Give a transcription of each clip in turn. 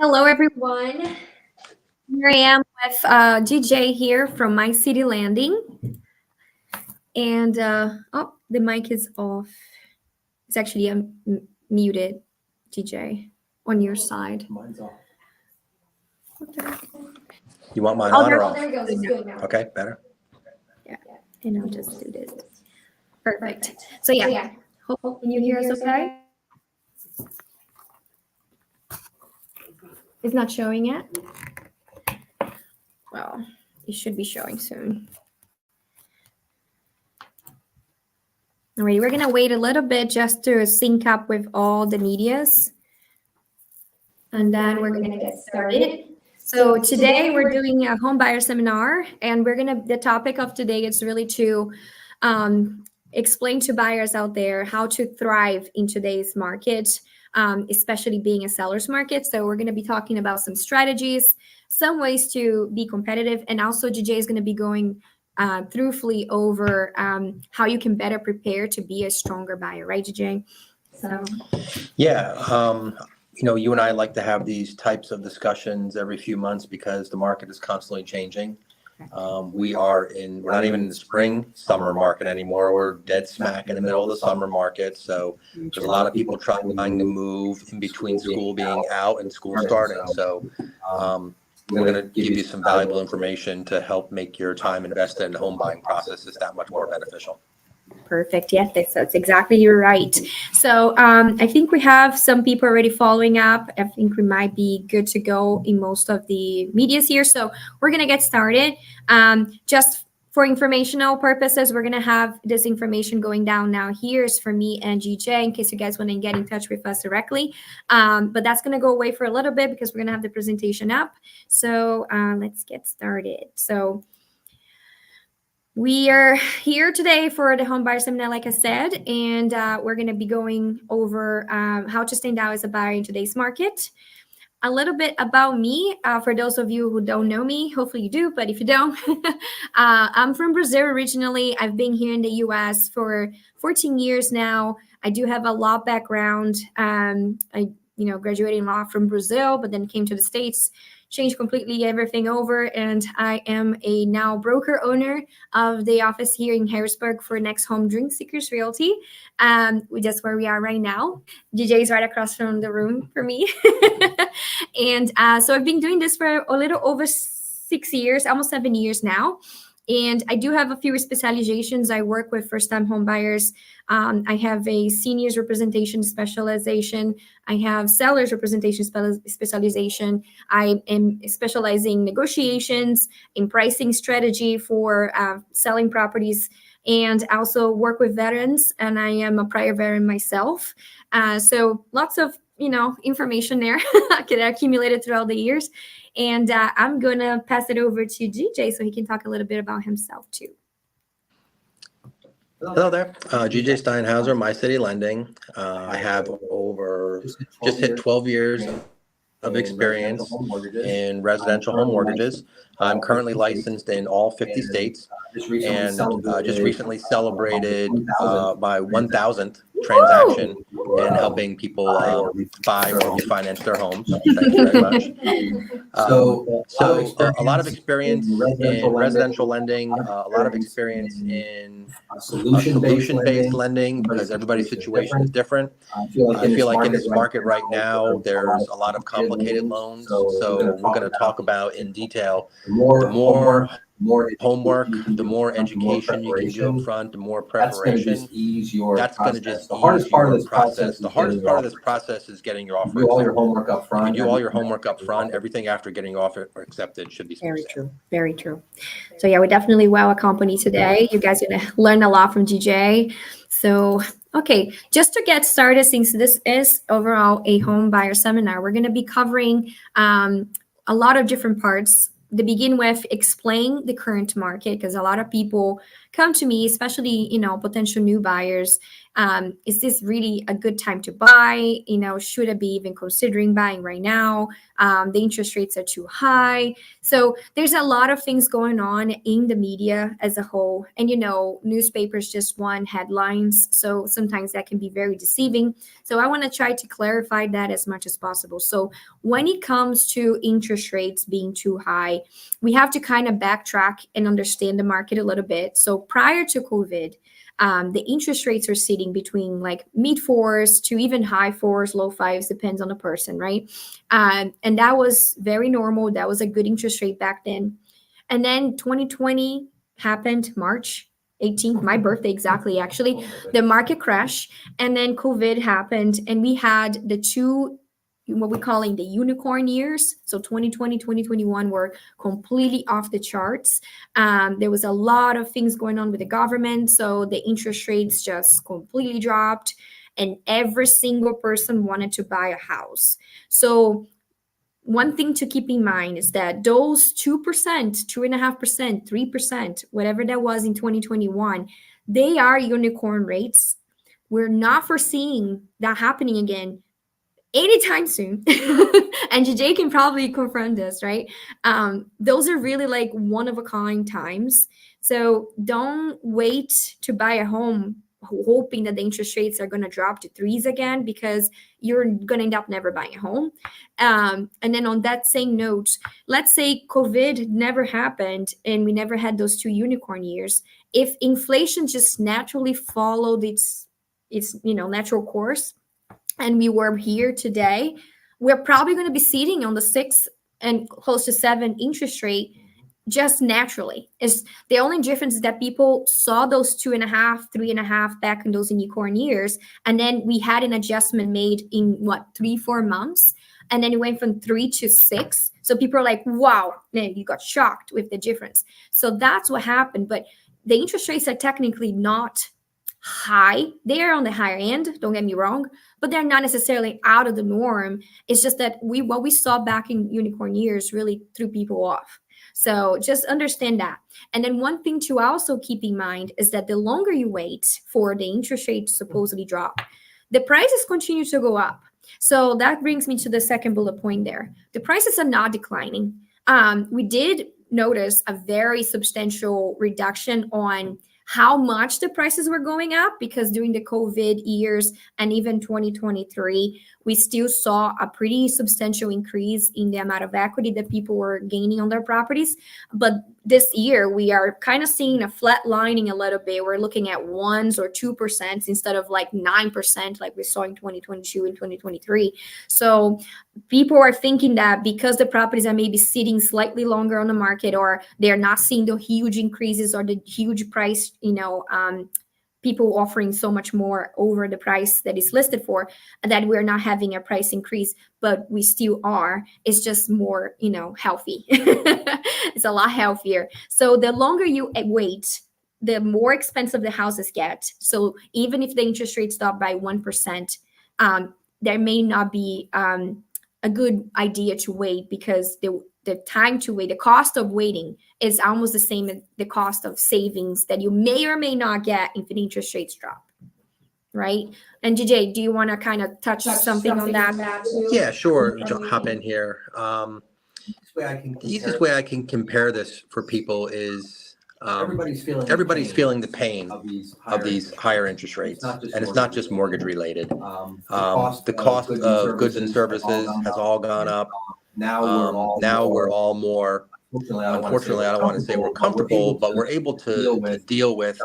Hello, everyone. Here I am with GJ here from My City Landing. And, oh, the mic is off. It's actually muted, GJ, on your side. Mine's off. You want mine Oh, on there, or off? there we go. It's good now. Okay, better. Yeah, and I'll just do this. Perfect. So, yeah, hope can you hear us okay? It's not showing yet? Well, it should be showing soon. All right, we're gonna wait a little bit just to sync up with all the medias. And then we're gonna get started. So today we're doing a home buyer seminar, and the topic of today is really to explain to buyers out there how to thrive in today's market, especially being a seller's market. So we're gonna be talking about some strategies, some ways to be competitive, and also GJ is gonna be going truthfully over how you can better prepare to be a stronger buyer, right, GJ? So Yeah, you and I like to have these types of discussions every few months because the market is constantly changing. We're not even in the summer market anymore. We're dead smack in the middle of the summer market. So there's a lot of people trying to move in between school being out and school starting. So we're going to give you some valuable information to help make your time invested in the home buying process is that much more beneficial. Perfect. Yes, that's exactly, you're right. So I think we have some people already following up. I think we might be good to go in most of the medias here. So we're going to get started. Just for informational purposes, we're going to have this information going down now. Here's for me and GJ in case you guys want to get in touch with us directly. But that's going to go away for a little bit because we're going to have the presentation up. So let's get started. So we are here today for the home buyer seminar, like I said, and we're going to be going over how to stand out as a buyer in today's market. A little bit about me, for those of you who don't know me, hopefully you do, but if you don't, I'm from Brazil originally. I've been here in the US for 14 years now. I do have a law background. I graduated law from Brazil, but then came to the States, changed completely everything over, and I am a now broker owner of the office here in Harrisburg for NextHome Dream Seekers Realty. That's where we are right now. DJ is right across from the room for me. And so I've been doing this for a little over 6 years, almost 7 years now. And I do have a few specializations. I work with first-time home buyers. I have a seniors representation specialization. I have sellers representation specialization. I am specializing in negotiations, in pricing strategy for selling properties, and also work with veterans. And I am a prior veteran myself. So lots of information there that accumulated throughout the years. And I'm going to pass it over to GJ so he can talk a little bit about himself too. Hello there, GJ Steinhauser, My City Lending. I have just hit 12 years of experience in residential home mortgages. I'm currently licensed in all 50 states and just recently celebrated my 1,000th transaction and helping people buy or refinance their homes. Thank you very much. So a lot of experience in residential lending, a lot of experience in solution-based lending because everybody's situation is different. I feel like in this market right now, there's a lot of complicated loans. So we're going to talk about in detail the more homework, the more education you can do up front, the more preparation. That's going to just ease your process. The hardest part of this process is getting your offer accepted. If you do all your homework up front, everything after getting your offer accepted should be very true. Very true. So yeah, we're definitely well accompanied today. You guys are going to learn a lot from GJ. So okay, just to get started, since this is overall a home buyer seminar, we're going to be covering a lot of different parts. To begin with, explain the current market, because a lot of people come to me, especially, potential new buyers. Is this really a good time to buy? Should I be even considering buying right now? The interest rates are too high. So there's a lot of things going on in the media as a whole. And, newspapers just want headlines. So sometimes that can be very deceiving. So I want to try to clarify that as much as possible. So when it comes to interest rates being too high, we have to kind of backtrack and understand the market a little bit. So prior to COVID, the interest rates are sitting between like mid fours to even high fours, low fives, depends on the person, right? And that was very normal. That was a good interest rate back then. And then 2020 happened, March 18th, my birthday exactly, actually. The market crashed, and then COVID happened, and we had the two, what we're calling the unicorn years. So 2020, 2021 were completely off the charts. There was a lot of things going on with the government. So the interest rates just completely dropped, and every single person wanted to buy a house. So one thing to keep in mind is that those 2%, 2.5%, 3%, whatever that was in 2021, they are unicorn rates. We're not foreseeing that happening again anytime soon. And JJ can probably confirm this, right? Those are really like one of a kind times. So don't wait to buy a home hoping that the interest rates are going to drop to threes again, because you're going to end up never buying a home. And then on that same note, let's say COVID never happened and we never had those two unicorn years. If inflation just naturally followed its natural course, and we were here today, we're probably going to be sitting on the 6 and close to 7 interest rate just naturally. Is the only difference is that people saw those 2.5, 3.5 back in those unicorn years, and then we had an adjustment made in 3-4 months, and then it went from 3 to 6. So people are like, wow, man, you got shocked with the difference. So that's what happened. But the interest rates are technically not high. They are on the higher end, don't get me wrong, but they're not necessarily out of the norm. It's just that what we saw back in unicorn years really threw people off. So just understand that. And then one thing to also keep in mind is that the longer you wait for the interest rate to supposedly drop, the prices continue to go up. So that brings me to the second bullet point there. The prices are not declining. We did notice a very substantial reduction on how much the prices were going up, because during the COVID years and even 2023, we still saw a pretty substantial increase in the amount of equity that people were gaining on their properties. But this year, we are kind of seeing a flat lining a little bit. We're looking at 1% or 2% instead of like 9% like we saw in 2022 and 2023. So people are thinking that because the properties are maybe sitting slightly longer on the market, or they're not seeing the huge increases or the huge price, people offering so much more over the price that is listed for, that we're not having a price increase, but we still are. It's just more, healthy. It's a lot healthier. So the longer you wait, the more expensive the houses get. So even if the interest rate stop by 1%, there may not be a good idea to wait, because the time to wait, the cost of waiting is almost the same as the cost of savings that you may or may not get if the interest rates drop, right? And JJ, do you want to kind of touch something on that? Yeah, sure. Hop in here. The easiest way I can compare this for people is everybody's feeling the pain of these higher interest rates, and it's not just mortgage related. The cost of goods and services has all gone up. Now we're all more, unfortunately, I don't want to say we're comfortable, but we're able to deal with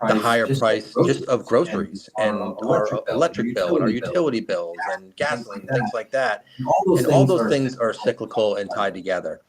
the higher price just of groceries and our electric bill and our utility bills and gasoline, things like that. And all those things are cyclical and tied together.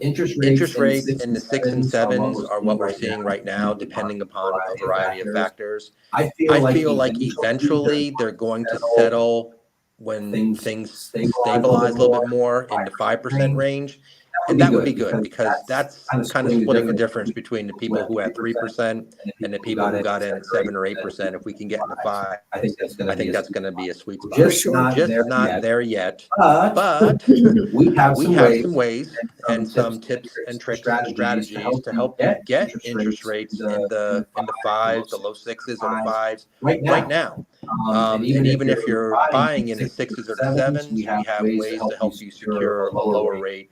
Interest rates in the 6s and 7s are what we're seeing right now, depending upon a variety of factors. I feel like eventually they're going to settle when things stabilize a little bit more in the 5% range. And that would be good because that's kind of splitting the difference between the people who had 3% and the people who got in at 7 or 8%. If we can get into 5, I think that's going to be a sweet spot. We're just not there yet, but but we have some ways and some tips and tricks and strategies to help you get interest rates in the 5s, the low 6s or the 5s right now. And even if you're buying in the 6s or the 7s, we have ways to help you secure a lower rate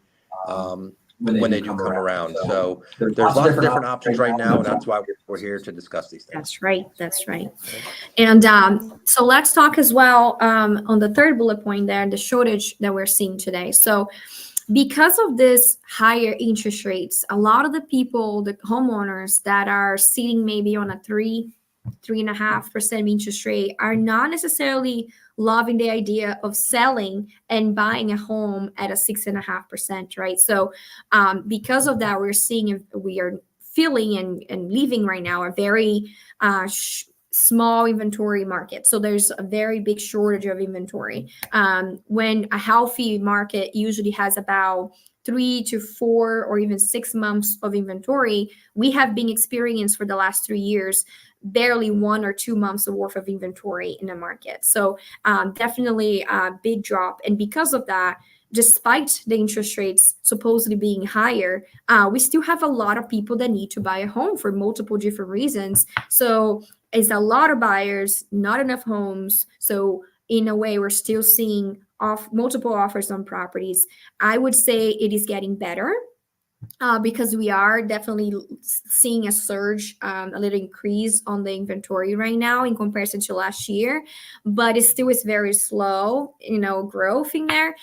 when they do come around. So there's lots of different options right now, and that's why we're here to discuss these things. That's right. That's right. And so let's talk as well on the third bullet point there, the shortage that we're seeing today. So because of this higher interest rates, a lot of the people, the homeowners that are sitting maybe on a 3.5% interest rate are not necessarily loving the idea of selling and buying a home at a 6.5%, right? So because of that, we are feeling and living right now a very small inventory market. So there's a very big shortage of inventory. When a healthy market usually has about 3 to 4 or even 6 months of inventory, we have been experienced for the last 3 years barely 1 or 2 months of worth of inventory in the market. So definitely a big drop. And because of that, despite the interest rates supposedly being higher, we still have a lot of people that need to buy a home for multiple different reasons. So it's a lot of buyers, not enough homes. So in a way, we're still seeing multiple offers on properties. I would say it is getting better. Because we are definitely seeing a surge, a little increase on the inventory right now in comparison to last year, but it still is very slow, growth in there.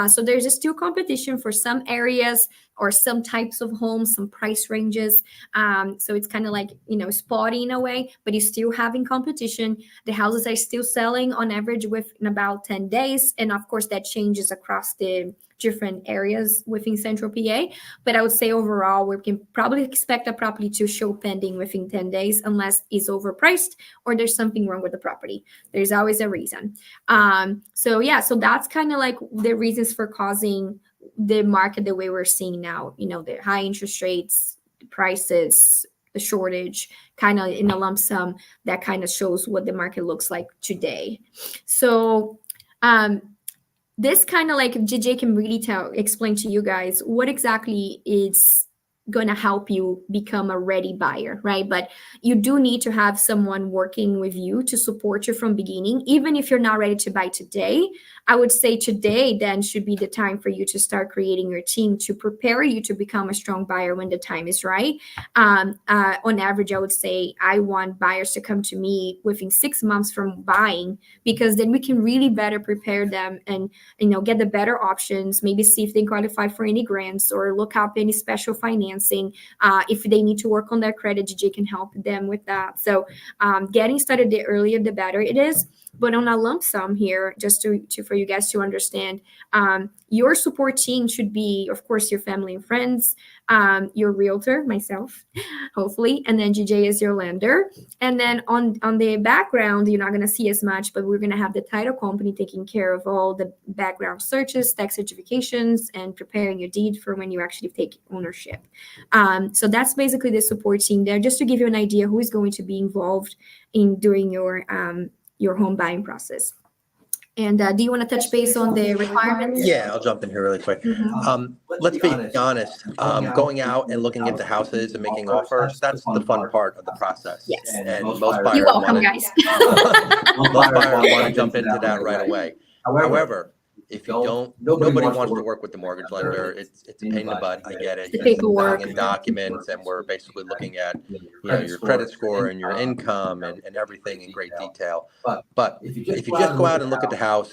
So there's still competition for some areas or some types of homes, some price ranges. So it's kind of like, spotty in a way, but you're still having competition. The houses are still selling on average within about 10 days. And of course, that changes across the different areas within Central PA. But I would say overall, we can probably expect a property to show pending within 10 days unless it's overpriced or there's something wrong with the property. There's always a reason. So that's kind of like the reasons for causing the market the way we're seeing now, the high interest rates, the prices, the shortage, kind of in a lump sum, that kind of shows what the market looks like today. So this kind of like JJ can really explain to you guys what exactly is going to help you become a ready buyer, right? But you do need to have someone working with you to support you from beginning. Even if you're not ready to buy today, I would say today then should be the time for you to start creating your team to prepare you to become a strong buyer when the time is right. On average, I would say I want buyers to come to me within 6 months from buying, because then we can really better prepare them and get the better options, maybe see if they qualify for any grants or look up any special financing. If they need to work on their credit, GJ can help them with that. So getting started the earlier, the better it is. But on a lump sum here, just for you guys to understand, your support team should be, of course, your family and friends, your realtor, myself, hopefully, and then GJ is your lender. And then on the background, you're not going to see as much, but we're going to have the title company taking care of all the background searches, tax certifications, and preparing your deed for when you actually take ownership. So that's basically the support team there, just to give you an idea who is going to be involved in doing your home buying process. And do you want to touch base on the requirements? Yeah, I'll jump in here really quick. Let's be honest. Going out and looking at the houses and making offers, that's the fun part of the process. Yes. And most buyers You're welcome, guys. most buyers want to jump into that right away. However, if you don't, nobody wants to work with the mortgage lender. It's a pain in the butt. I get it. The paperwork and documents, and we're basically looking at your credit score and your income and everything in great detail. But if you just go out and look at the house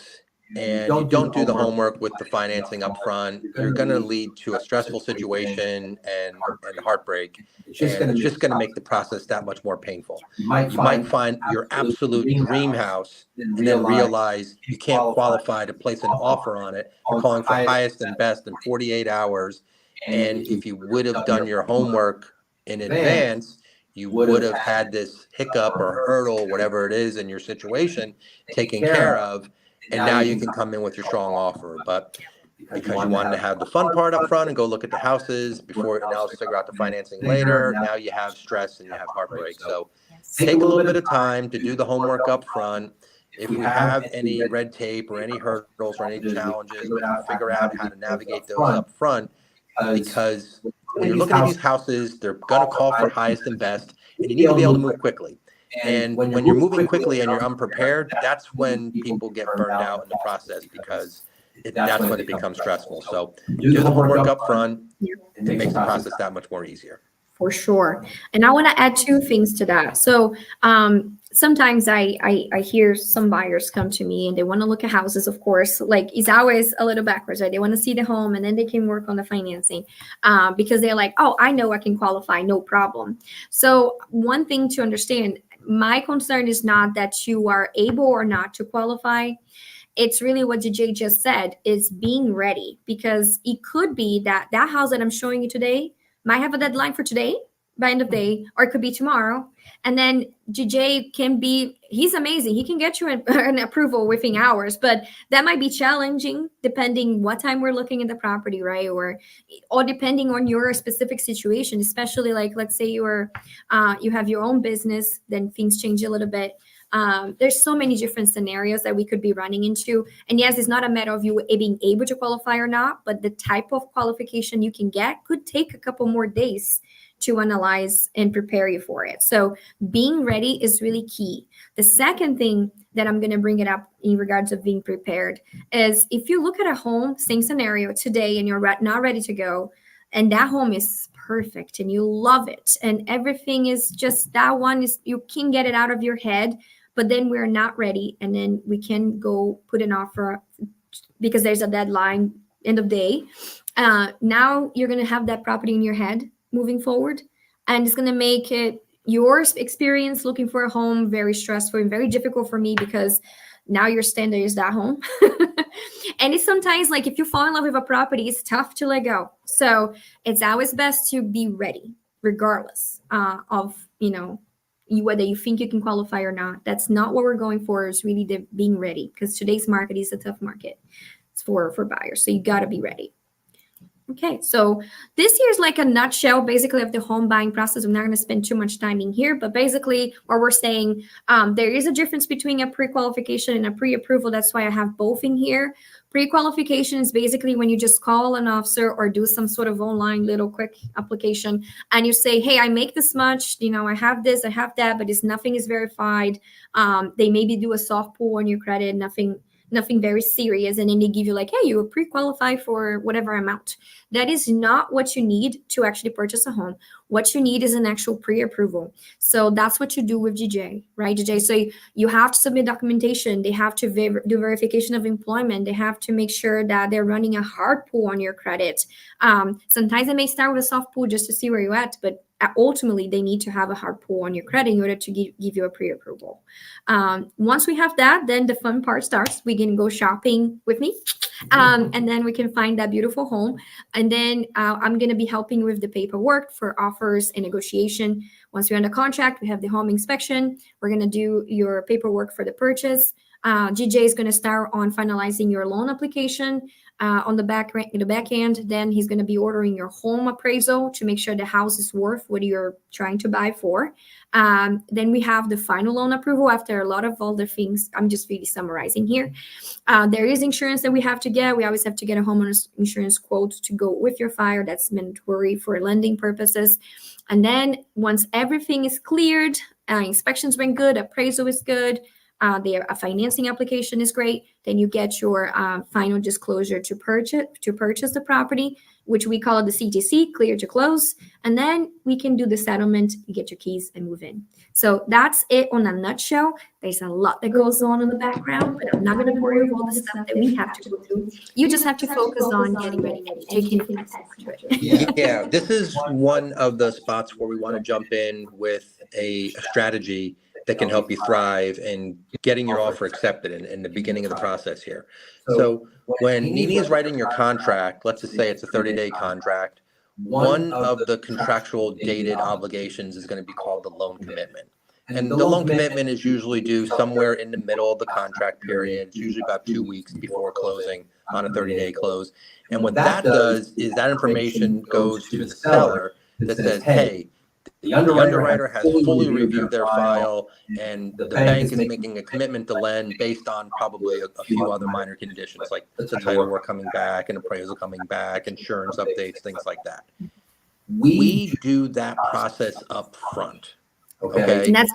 and you don't do the homework with the financing up front, you're going to lead to a stressful situation and heartbreak. And it's just going to make the process that much more painful. You might find your absolute dream house and then realize you can't qualify to place an offer on it. You're calling for highest and best in 48 hours. And if you would have done your homework in advance, you would have had this hiccup or hurdle, whatever it is in your situation, taken care of. And now you can come in with your strong offer. But because you wanted to have the fun part up front and go look at the houses before, and now figure out the financing later. Now you have stress and you have heartbreak. So take a little bit of time to do the homework up front. If we have any red tape or any hurdles or any challenges, we can figure out how to navigate those up front, because when you're looking at these houses, they're going to call for highest and best, and you need to be able to move quickly. And when you're moving quickly and you're unprepared, that's when people get burned out in the process, because that's when it becomes stressful. So do the homework up front. It makes the process that much more easier. For sure. And I want to add two things to that. So sometimes I hear some buyers come to me and they want to look at houses, of course, like it's always a little backwards, right? They want to see the home and then they can work on the financing because they're like, oh, I know I can qualify, no problem. So one thing to understand, my concern is not that you are able or not to qualify. It's really what DJ just said, is being ready, because it could be that that house that I'm showing you today might have a deadline for today by end of day, or it could be tomorrow. And then DJ can be, he's amazing. He can get you an approval within hours, but that might be challenging depending what time we're looking at the property, right? Or depending on your specific situation, especially like, let's say you have your own business, then things change a little bit. There's so many different scenarios that we could be running into. And yes, it's not a matter of you being able to qualify or not, but the type of qualification you can get could take a couple more days to analyze and prepare you for it. So being ready is really key. The second thing that I'm going to bring it up in regards of being prepared is, if you look at a home, same scenario today, and you're not ready to go, and that home is perfect and you love it, and everything is just, that one is, you can get it out of your head, but then we're not ready, and then we can go put an offer because there's a deadline, end of day. Now you're going to have that property in your head moving forward, and it's going to make it, your experience looking for a home, very stressful and very difficult for me, because now your standard is that home. And it's sometimes like, if you fall in love with a property, it's tough to let go. So it's always best to be ready, regardless of, whether you think you can qualify or not. That's not what we're going for. Is really the being ready, because today's market is a tough market. It's for buyers. So you got to be ready. Okay, so this here's like a nutshell basically of the home buying process. I'm not going to spend too much time in here, but basically what we're saying, there is a difference between a pre-qualification and a pre-approval. That's why I have both in here. Pre-qualification is basically when you just call an officer or do some sort of online little quick application, and you say, hey, I make this much, I have this, I have that, but nothing is verified. They maybe do a soft pull on your credit, nothing very serious, and then they give you like, hey, you pre-qualify for whatever amount. That is not what you need to actually purchase a home. What you need is an actual pre-approval. So that's what you do with DJ, right, DJ? So you have to submit documentation. They have to do verification of employment. They have to make sure that they're running a hard pull on your credit. Sometimes they may start with a soft pull just to see where you're at, but ultimately they need to have a hard pull on your credit in order to give you a pre-approval. Once we have that, then the fun part starts. We can go shopping with me, and then we can find that beautiful home. And then I'm going to be helping with the paperwork for offers and negotiation. Once we're under contract, we have the home inspection. We're going to do your paperwork for the purchase. GJ is going to start on finalizing your loan application on the back end. Then he's going to be ordering your home appraisal to make sure the house is worth what you're trying to buy for. Then we have the final loan approval after a lot of other things. I'm just really summarizing here. There is insurance that we have to get. We always have to get a homeowner's insurance quote to go with your file. That's mandatory for lending purposes. And then once everything is cleared, inspections went good, appraisal is good, the financing application is great, then you get your final disclosure to purchase the property, which we call the CTC, clear to close, and then we can do the settlement, you get your keys and move in. So that's it on a nutshell. There's a lot that goes on in the background, but I'm not going to bore you with all the stuff that we have to go through. You just have to focus on getting ready and taking it. Yeah, this is one of the spots where we want to jump in with a strategy that can help you thrive in getting your offer accepted in the beginning of the process here. So when Nini is writing your contract, let's just say it's a 30-day contract, one of the contractual dated obligations is going to be called the loan commitment. And the loan commitment is usually due somewhere in the middle of the contract period. It's usually about 2 weeks before closing on a 30-day close. And what that does is that information goes to the seller that says, hey, the underwriter has fully reviewed their file, and the bank is making a commitment to lend based on probably a few other minor conditions, like the title work coming back, and appraisal coming back, insurance updates, things like that. We do that process up front. Okay, And that's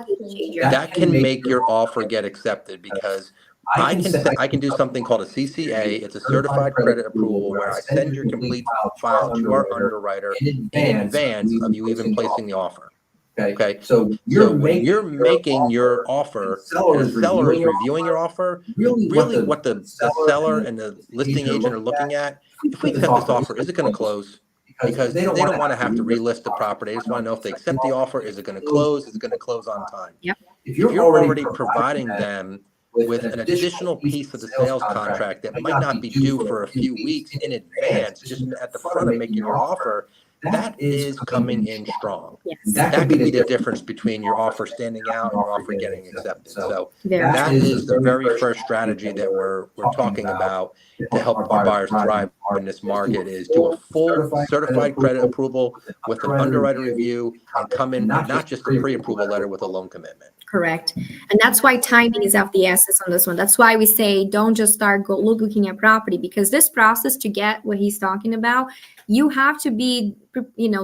that can make your offer get accepted, because I can do something called a CCA. It's a certified credit approval, where I send your complete file to our underwriter in advance of you even placing the offer. Okay, so when you're making your offer and the seller is reviewing your offer, really what the seller and the listing agent are looking at, if we accept this offer, is it going to close? Because they don't want to have to relist the property. They just want to know if they accept the offer, is it going to close? Is it going to close on time? Yep. If you're already providing them with an additional piece of the sales contract that might not be due for a few weeks in advance, just at the front of making your offer, that is coming in strong. Yes. That could be the difference between your offer standing out and your offer getting accepted. So that is the very first strategy that we're talking about to help our buyers thrive in this market, is do a full certified credit approval with an underwriter review, and come in not just a pre-approval letter with a loan commitment. Correct. And that's why timing is of the essence on this one. That's why we say don't just start looking at property, because this process to get what he's talking about, you have to be,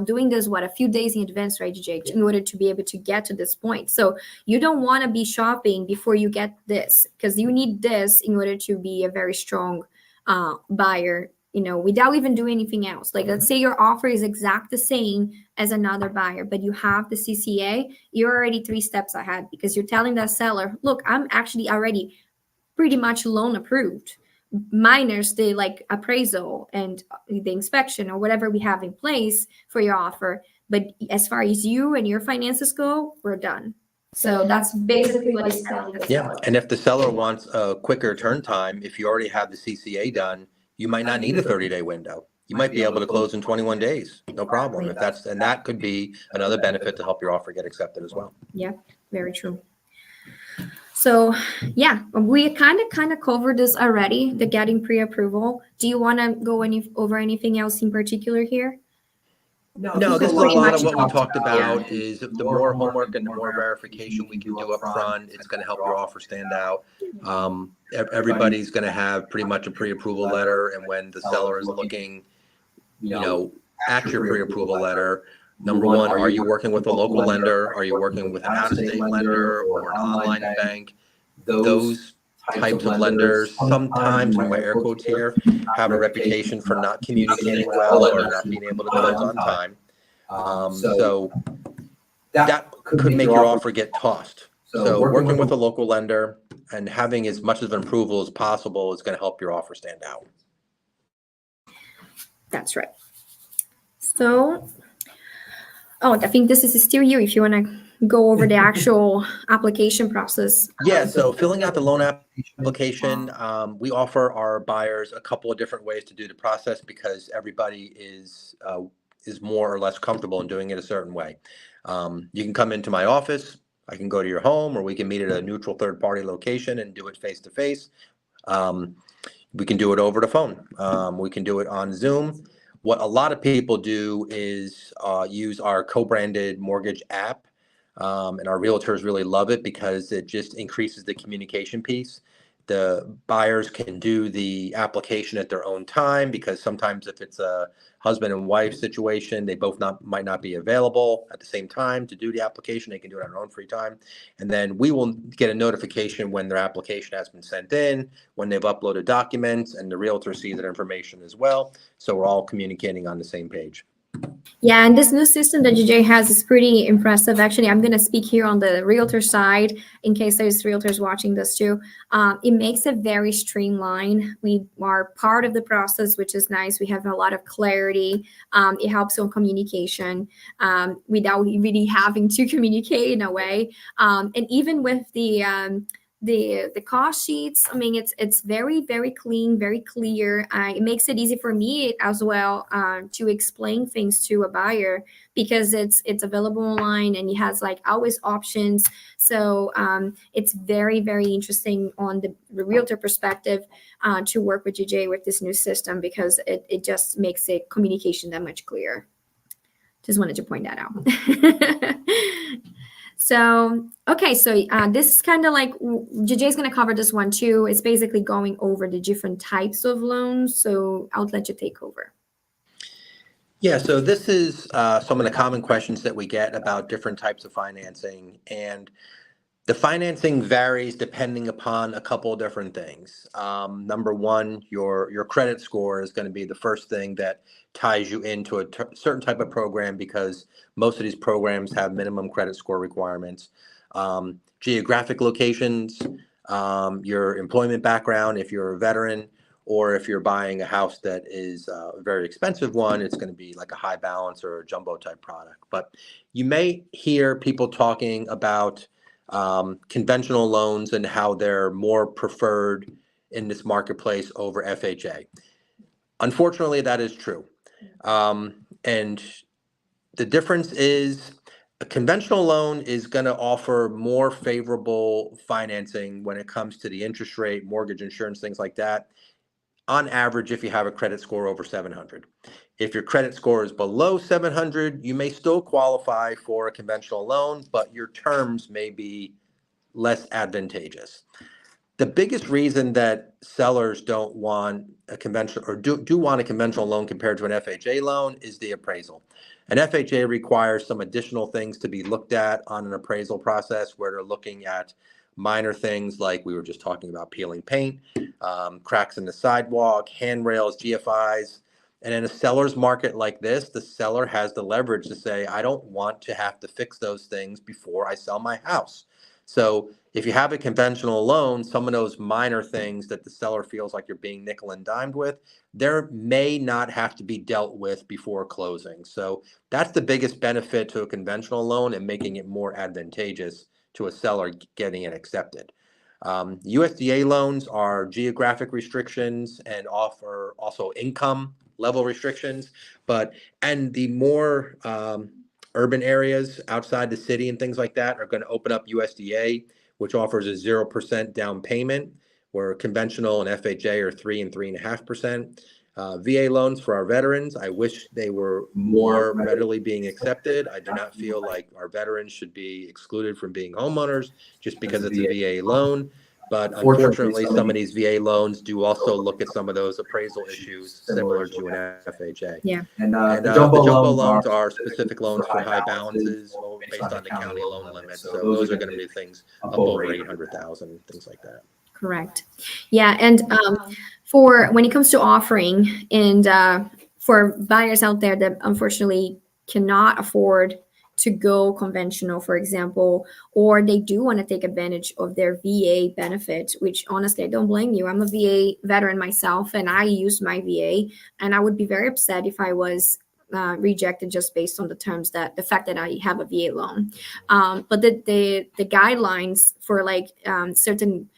doing this, a few days in advance, right, Jake, in order to be able to get to this point. So you don't want to be shopping before you get this, because you need this in order to be a very strong buyer, without even doing anything else. Like, let's say your offer is exact the same as another buyer, but you have the CCA, you're already 3 steps ahead, because you're telling that seller, look, I'm actually already pretty much loan approved, minus the appraisal and the inspection or whatever we have in place for your offer. But as far as you and your finances go, we're done. So that's basically what he's telling us. Yeah, and if the seller wants a quicker turn time, if you already have the CCA done, you might not need a 30-day window. You might be able to close in 21 days, no problem. And that could be another benefit to help your offer get accepted as well. Yeah, very true. So yeah, we kind of covered this already, the getting pre-approval. Do you want to go over anything else in particular here? No, this is a lot of what we talked about. Is the more homework and the more verification we can do up front, it's going to help your offer stand out. Everybody's going to have pretty much a pre-approval letter, and when the seller is looking, at your pre-approval letter, number one, are you working with a local lender? Are you working with an out-of-state lender or an online bank? Those types of lenders, sometimes, in my air quotes here, have a reputation for not communicating well or not being able to close on time. So that could make your offer get tossed. So working with a local lender and having as much of an approval as possible is going to help your offer stand out. That's right. So, I think this is still you if you want to go over the actual application process. Yeah, so filling out the loan application, we offer our buyers a couple of different ways to do the process, because everybody is more or less comfortable in doing it a certain way. You can come into my office, I can go to your home, or we can meet at a neutral third-party location and do it face-to-face. We can do it over the phone. We can do it on Zoom. What a lot of people do is use our co-branded mortgage app. And our realtors really love it because it just increases the communication piece. The buyers can do the application at their own time, because sometimes if it's a husband and wife situation, they both might not be available at the same time to do the application. They can do it on their own free time. And then we will get a notification when their application has been sent in, when they've uploaded documents, and the realtor sees that information as well. So we're all communicating on the same page. Yeah, and this new system that GJ has is pretty impressive. Actually, I'm going to speak here on the realtor side in case there's realtors watching this too. It makes it very streamlined. We are part of the process, which is nice. We have a lot of clarity. It helps on communication without really having to communicate in a way. And even with the the cost sheets, I mean, it's very, very clean, very clear. It makes it easy for me as well to explain things to a buyer, because it's available online and it has like always options. So it's very, very interesting on the realtor perspective to work with GJ with this new system, because it just makes it communication that much clearer. Just wanted to point that out. So, okay, so this is kind of like, JJ's going to cover this one too. It's basically going over the different types of loans. So I'll let you take over. Yeah, so this is some of the common questions that we get about different types of financing. And the financing varies depending upon a couple of different things. Number one, your credit score is going to be the first thing that ties you into a certain type of program, because most of these programs have minimum credit score requirements. Geographic locations, your employment background, if you're a veteran, or if you're buying a house that is a very expensive one, it's going to be like a high balance or a jumbo type product. But you may hear people talking about conventional loans and how they're more preferred in this marketplace over FHA. Unfortunately, that is true. And the difference is a conventional loan is going to offer more favorable financing when it comes to the interest rate, mortgage insurance, things like that, on average, if you have a credit score over 700. If your credit score is below 700, you may still qualify for a conventional loan, but your terms may be less advantageous. The biggest reason that sellers don't want a conventional, or do want a conventional loan compared to an FHA loan, is the appraisal. An FHA requires some additional things to be looked at on an appraisal process, where they're looking at minor things like we were just talking about, peeling paint, cracks in the sidewalk, handrails, GFIs. And in a seller's market like this, the seller has the leverage to say, I don't want to have to fix those things before I sell my house. So if you have a conventional loan, some of those minor things that the seller feels like you're being nickel and dimed with, there may not have to be dealt with before closing. So that's the biggest benefit to a conventional loan, and making it more advantageous to a seller getting it accepted. USDA loans are geographic restrictions and offer also income level restrictions, and the more urban areas outside the city and things like that are going to open up USDA, which offers a 0% down payment, where conventional and FHA are 3 and 3.5%. VA loans for our veterans, I wish they were more readily being accepted. I do not feel like our veterans should be excluded from being homeowners just because it's a VA loan. But unfortunately, some of these VA loans do also look at some of those appraisal issues similar to an FHA. Yeah. And the jumbo loans are specific loans for high balances based on the county loan limits. So those are going to be things up over 800,000, things like that. Correct. Yeah. And for when it comes to offering, and for buyers out there that unfortunately cannot afford to go conventional, for example, or they do want to take advantage of their VA benefit, which honestly, I don't blame you. I'm a VA veteran myself, and I use my VA, and I would be very upset if I was rejected just based on the terms, that the fact that I have a VA loan. But the guidelines for like certain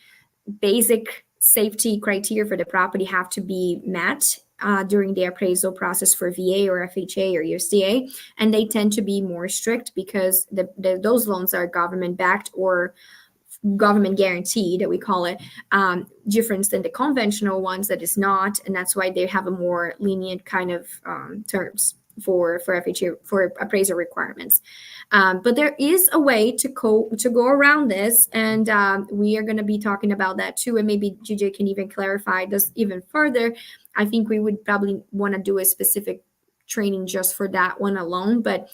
basic safety criteria for the property have to be met during the appraisal process for VA or FHA or USDA, and they tend to be more strict because those loans are government backed or government guaranteed, that we call it, different than the conventional ones that is not, and that's why they have a more lenient kind of terms for FHA, for appraisal requirements. But there is a way to go around this, and we are going to be talking about that too, and maybe GJ can even clarify this even further. I think we would probably want to do a specific training just for that one alone, but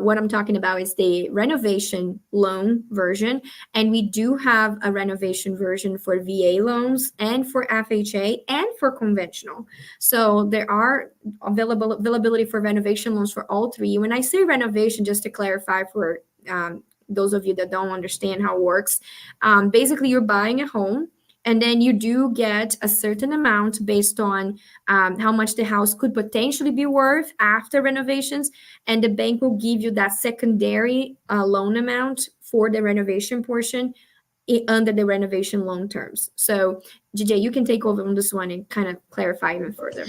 what I'm talking about is the renovation loan version, and we do have a renovation version for VA loans and for FHA and for conventional. So there are availability for renovation loans for all three. When I say renovation, just to clarify for those of you that don't understand how it works, basically you're buying a home, and then you do get a certain amount based on how much the house could potentially be worth after renovations. And the bank will give you that secondary loan amount for the renovation portion under the renovation loan terms. So GJ, you can take over on this one and kind of clarify even further.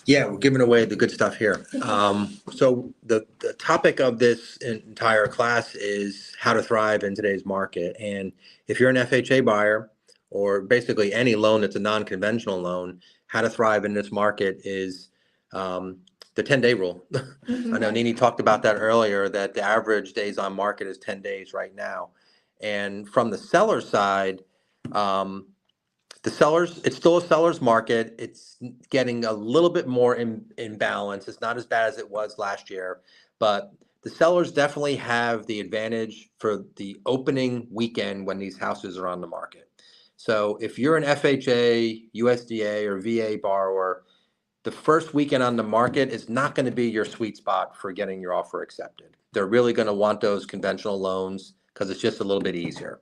Yeah, we're giving away the good stuff here. So the topic of this entire class is how to thrive in today's market. And if you're an FHA buyer, or basically any loan that's a non-conventional loan, how to thrive in this market is the 10-day rule. I know Nini talked about that earlier, that the average days on market is 10 days right now. And from the seller side, it's still a seller's market. It's getting a little bit more in balance. It's not as bad as it was last year, but the sellers definitely have the advantage for the opening weekend when these houses are on the market. So if you're an FHA, USDA, or VA borrower, the first weekend on the market is not going to be your sweet spot for getting your offer accepted. They're really going to want those conventional loans because it's just a little bit easier.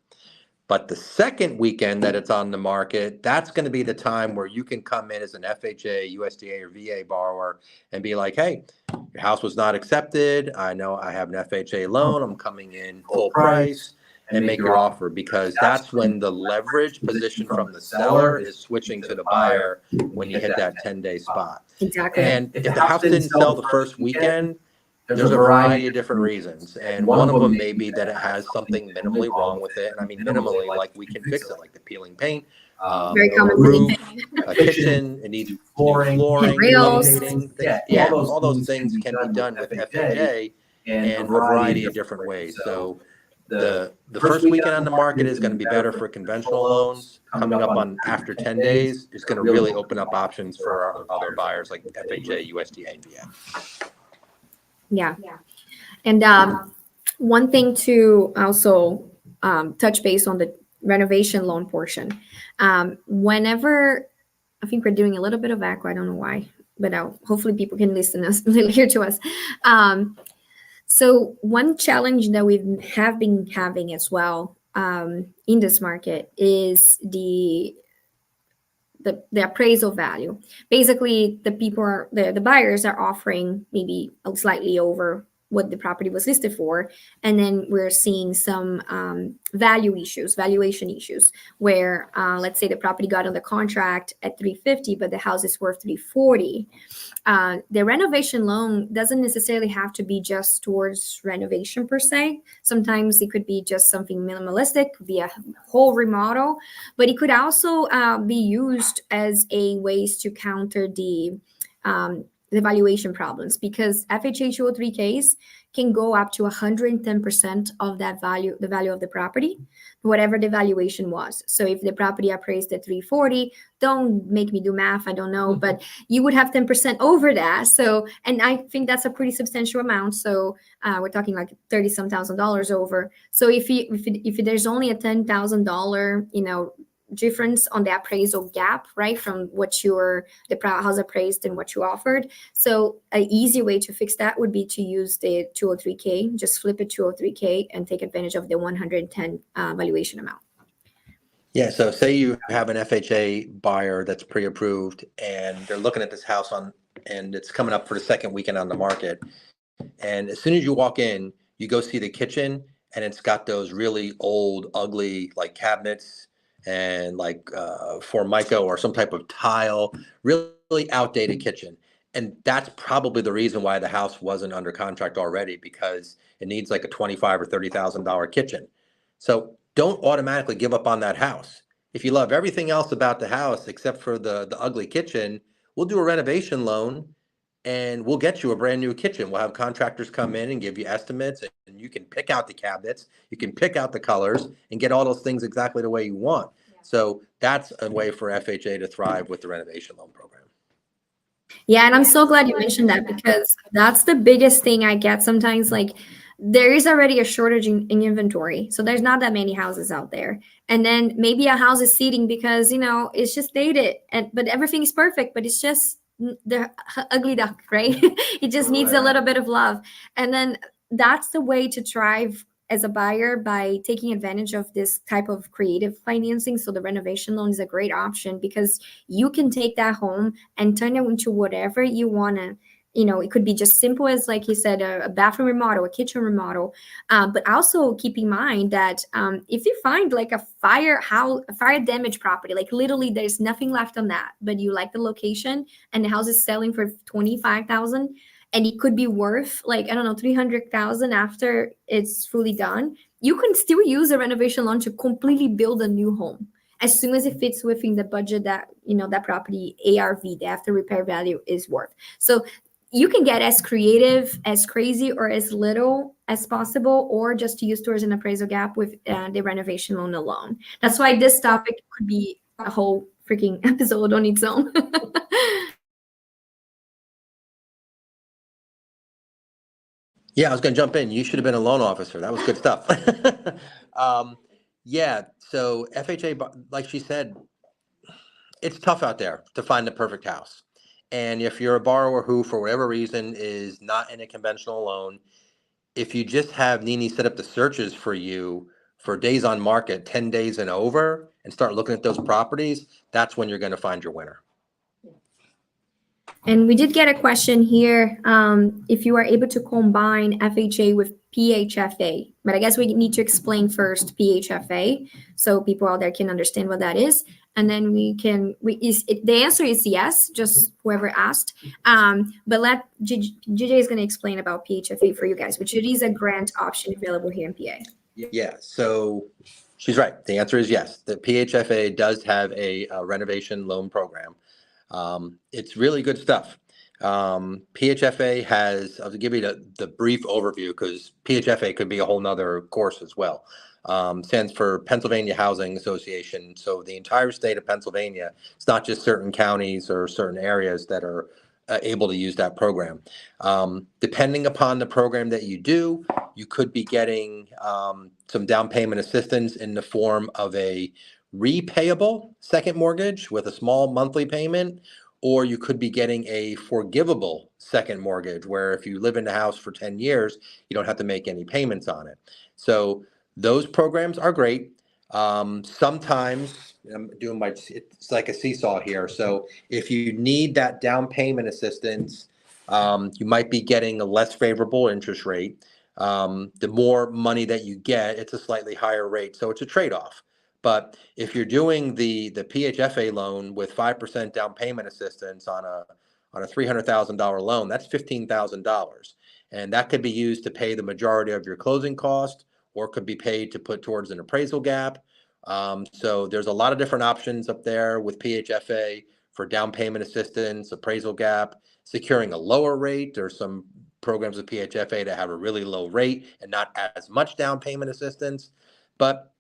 But the second weekend that it's on the market, that's going to be the time where you can come in as an FHA, USDA, or VA borrower and be like, hey, your house was not accepted. I know I have an FHA loan. I'm coming in full price, and make your offer, because that's when the leverage position from the seller is switching to the buyer when you hit that 10-day spot. Exactly. And if the house didn't sell the first weekend, there's a variety of different reasons. And one of them may be that it has something minimally wrong with it. And I mean, minimally, like we can fix it, like the peeling paint, Very common roof, a kitchen, it needs flooring, rails. Yeah, all those things can be done with FHA in a variety of different ways. So the first weekend on the market is going to be better for conventional loans. Coming up on after 10 days is going to really open up options for our other buyers like FHA, USDA, and VA. Yeah. And one thing to also touch base on the renovation loan portion. Whenever, I think we're doing a little bit of echo, I don't know why, but hopefully people can listen us, hear to us. So one challenge that we have been having as well in this market is the appraisal value. Basically, the buyers are offering maybe slightly over what the property was listed for, and then we're seeing some valuation issues where let's say the property got on the contract at $350, but the house is worth $340. The renovation loan doesn't necessarily have to be just towards renovation per se. Sometimes it could be just something minimalistic, could be a whole remodel, but it could also be used as a ways to counter the valuation problems, because FHA 203Ks can go up to 110% of that value, the value of the property, whatever the valuation was. So if the property appraised at 340, don't make me do math, I don't know, but you would have 10% over that. So, and I think that's a pretty substantial amount. So we're talking like $30-some thousand over. So if there's only a $10,000, difference on the appraisal gap, right, from what the house appraised and what you offered. So an easy way to fix that would be to use the 203K, just flip it 203K and take advantage of the 110 valuation amount. Yeah, so say you have an FHA buyer that's pre-approved and they're looking at this house and it's coming up for the second weekend on the market. And as soon as you walk in, you go see the kitchen and it's got those really old, ugly like cabinets and like Formica or some type of tile, really outdated kitchen. And that's probably the reason why the house wasn't under contract already, because it needs like a $25,000 or $30,000 kitchen. So don't automatically give up on that house. If you love everything else about the house except for the ugly kitchen, we'll do a renovation loan and we'll get you a brand new kitchen. We'll have contractors come in and give you estimates, and you can pick out the cabinets, you can pick out the colors and get all those things exactly the way you want. So that's a way for FHA to thrive with the renovation loan program. Yeah, and I'm so glad you mentioned that, because that's the biggest thing I get sometimes. Like, there is already a shortage in inventory, so there's not that many houses out there. And then maybe a house is seating because it's just dated, but everything is perfect, but it's just the ugly duck, right? It just needs a little bit of love. And then that's the way to thrive as a buyer, by taking advantage of this type of creative financing. So the renovation loan is a great option, because you can take that home and turn it into whatever you want to it could be just simple as, like you said, a bathroom remodel, a kitchen remodel. But also keep in mind that if you find like a fire damaged property, like literally there's nothing left on that, but you like the location and the house is selling for 25,000, and it could be worth like, I don't know, 300,000 after it's fully done, you can still use a renovation loan to completely build a new home as soon as it fits within the budget that that property ARV, the after repair value, is worth. So you can get as creative, as crazy, or as little as possible, or just use towards an appraisal gap with the renovation loan alone. That's why this topic could be a whole freaking episode on its own. Yeah, I was going to jump in. You should have been a loan officer. That was good stuff. Yeah, so FHA, like she said, it's tough out there to find the perfect house. And if you're a borrower who, for whatever reason, is not in a conventional loan, if you just have Nini set up the searches for you for days on market, 10 days and over, and start looking at those properties, that's when you're going to find your winner. And we did get a question here, if you are able to combine FHA with PHFA, but I guess we need to explain first PHFA so people out there can understand what that is. And then the answer is yes, just whoever asked. But GJ is going to explain about PHFA for you guys, which it is a grant option available here in PA. Yeah, so she's right. The answer is yes. The PHFA does have a renovation loan program. It's really good stuff. PHFA has, I'll give you the brief overview because PHFA could be a whole nother course as well. Stands for Pennsylvania Housing Association. So the entire state of Pennsylvania, it's not just certain counties or certain areas that are able to use that program. Depending upon the program that you do, you could be getting some down payment assistance in the form of a repayable second mortgage with a small monthly payment, or you could be getting a forgivable second mortgage where if you live in the house for 10 years, you don't have to make any payments on it. So those programs are great. Sometimes it's like a seesaw here. So if you need that down payment assistance, you might be getting a less favorable interest rate. The more money that you get, it's a slightly higher rate. So it's a trade-off. But if you're doing the PHFA loan with 5% down payment assistance on a $300,000 loan, that's $15,000. And that could be used to pay the majority of your closing cost, or could be paid to put towards an appraisal gap. So there's a lot of different options up there with PHFA for down payment assistance, appraisal gap, securing a lower rate. There's some programs with PHFA that have a really low rate and not as much down payment assistance. But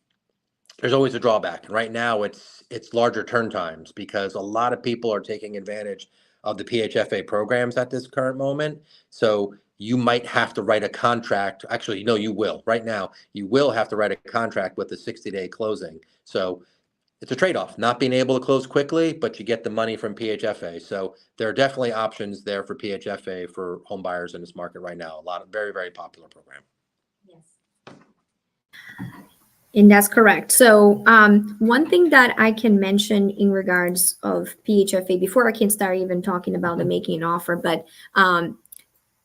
there's always a drawback. And right now it's larger turn times because a lot of people are taking advantage of the PHFA programs at this current moment. So you might have to write a contract. Actually, no, you will. Right now, you will have to write a contract with a 60-day closing. So it's a trade-off, not being able to close quickly, but you get the money from PHFA. So there are definitely options there for PHFA for home buyers in this market right now. A lot of very, very popular program. Yes. And that's correct. So one thing that I can mention in regards of PHFA before I can start even talking about the making an offer, but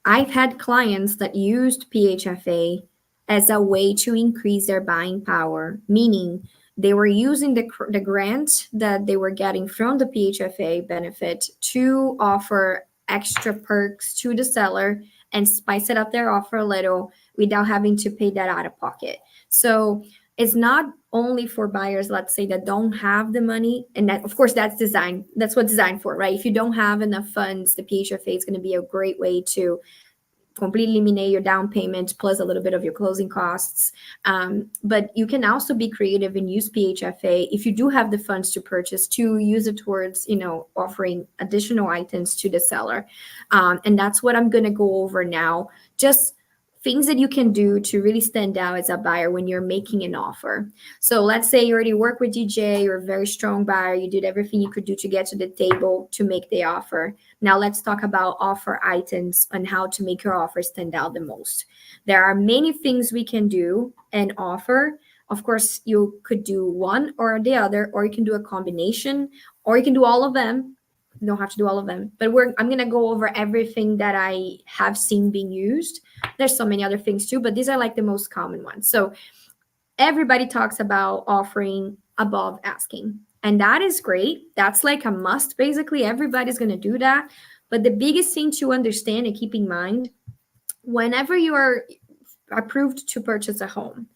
I've had clients that used PHFA as a way to increase their buying power, meaning they were using the grant that they were getting from the PHFA benefit to offer extra perks to the seller and spice it up their offer a little without having to pay that out of pocket. So it's not only for buyers, let's say, that don't have the money, and that, of course, that's what designed for, right? If you don't have enough funds, the PHFA is going to be a great way to completely eliminate your down payment plus a little bit of your closing costs. But you can also be creative and use PHFA if you do have the funds to purchase, to use it towards, offering additional items to the seller. And that's what I'm going to go over now. Just things that you can do to really stand out as a buyer when you're making an offer. So let's say you already work with DJ, you're a very strong buyer, you did everything you could do to get to the table to make the offer. Now let's talk about offer items and how to make your offer stand out the most. There are many things we can do and offer. Of course, you could do one or the other, or you can do a combination, or you can do all of them. don't have to do all of them, but I'm going to go over everything that I have seen being used. There's so many other things too, but these are like the most common ones. So everybody talks about offering above asking, and that is great. That's like a must. Basically, everybody's going to do that. But the biggest thing to understand and keep in mind, whenever you are approved to purchase a home,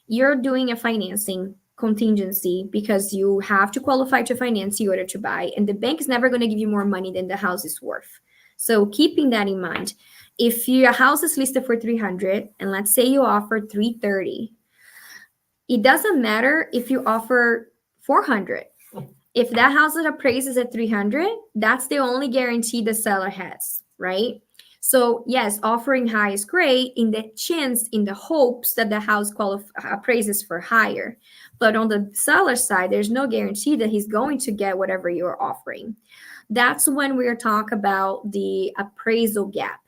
you're doing a financing contingency because you have to qualify to finance in order to buy, and the bank is never going to give you more money than the house is worth. So keeping that in mind, if your house is listed for 300 and let's say you offer 330, it doesn't matter if you offer 400. If that house is appraised at 300, that's the only guarantee the seller has, right? So yes, offering high is great in the hopes that the house appraises for higher. But on the seller side, there's no guarantee that he's going to get whatever you're offering. That's when we're talking about the appraisal gap.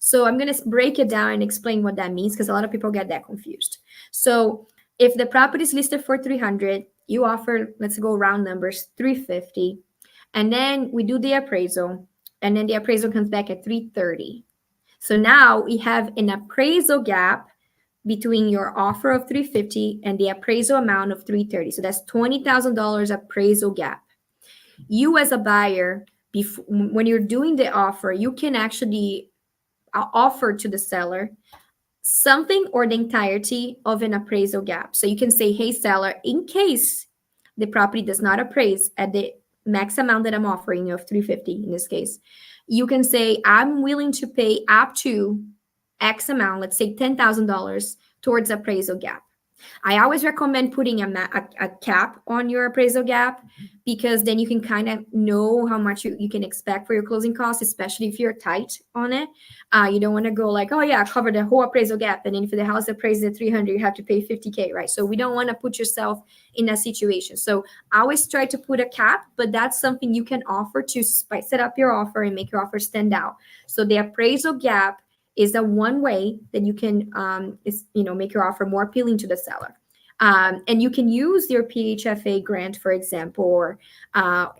So I'm going to break it down and explain what that means, because a lot of people get that confused. So if the property is listed for 300, you offer, let's go round numbers, 350, and then we do the appraisal, and then the appraisal comes back at 330. So now we have an appraisal gap between your offer of 350 and the appraisal amount of 330. So that's $20,000 appraisal gap. You as a buyer, when you're doing the offer, you can actually offer to the seller something or the entirety of an appraisal gap. So you can say, hey, seller, in case the property does not appraise at the max amount that I'm offering you of 350 in this case, you can say, I'm willing to pay up to X amount, let's say $10,000 towards appraisal gap. I always recommend putting a cap on your appraisal gap, because then you can kind of know how much you can expect for your closing costs, especially if you're tight on it. You don't want to go like, oh yeah, cover the whole appraisal gap, and then if the house appraised at 300, you have to pay 50K, right? So we don't want to put yourself in that situation. So I always try to put a cap, but that's something you can offer to spice it up your offer and make your offer stand out. So the appraisal gap is a one way that you can make your offer more appealing to the seller. And you can use your PHFA grant, for example, or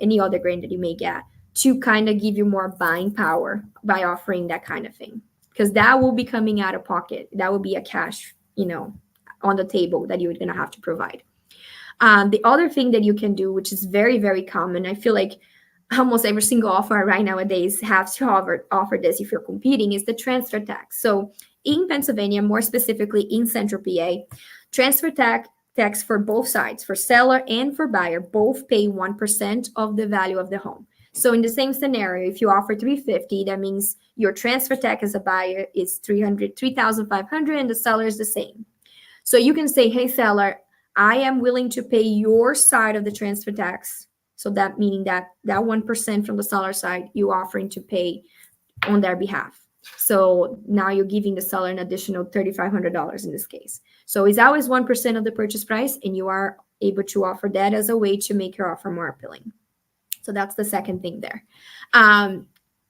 any other grant that you may get to kind of give you more buying power by offering that kind of thing, because that will be coming out of pocket. That will be a cash, on the table that you're going to have to provide. The other thing that you can do, which is very, very common, I feel like almost every single offer right nowadays has to offer this if you're competing, is the transfer tax. So in Pennsylvania, more specifically in Central PA, transfer tax for both sides, for seller and for buyer, both pay 1% of the value of the home. So in the same scenario, if you offer 350, that means your transfer tax as a buyer is 3,500, and the seller is the same. So you can say, hey, seller, I am willing to pay your side of the transfer tax. So that meaning that 1% from the seller side, you offering to pay on their behalf. So now you're giving the seller an additional $3,500 in this case. So it's always 1% of the purchase price, and you are able to offer that as a way to make your offer more appealing. So that's the second thing there.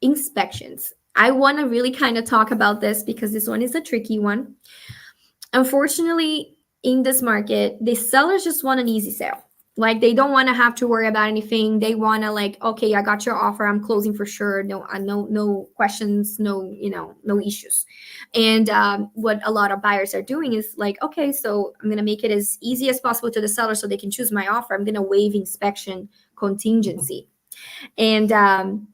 Inspections. I want to really kind of talk about this because this one is a tricky one. Unfortunately, in this market, the sellers just want an easy sale. Like, they don't want to have to worry about anything. They want to like, okay, I got your offer, I'm closing for sure. No questions, no issues. And what a lot of buyers are doing is like, okay, so I'm going to make it as easy as possible to the seller so they can choose my offer. I'm going to waive inspection contingency. And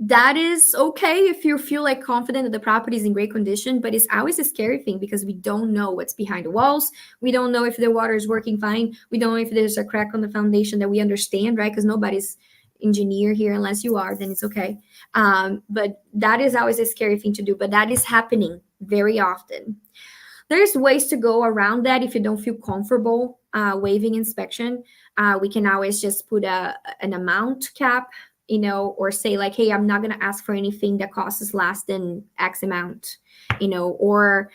that is okay if you feel like confident that the property is in great condition, but it's always a scary thing because we don't know what's behind the walls. We don't know if the water is working fine. We don't know if there's a crack on the foundation that we understand, right? Because nobody's engineer here unless you are, then it's okay. But that is always a scary thing to do, but that is happening very often. There's ways to go around that if you don't feel comfortable waiving inspection. We can always just put an amount cap, or say like, hey, I'm not going to ask for anything that costs less than X amount, or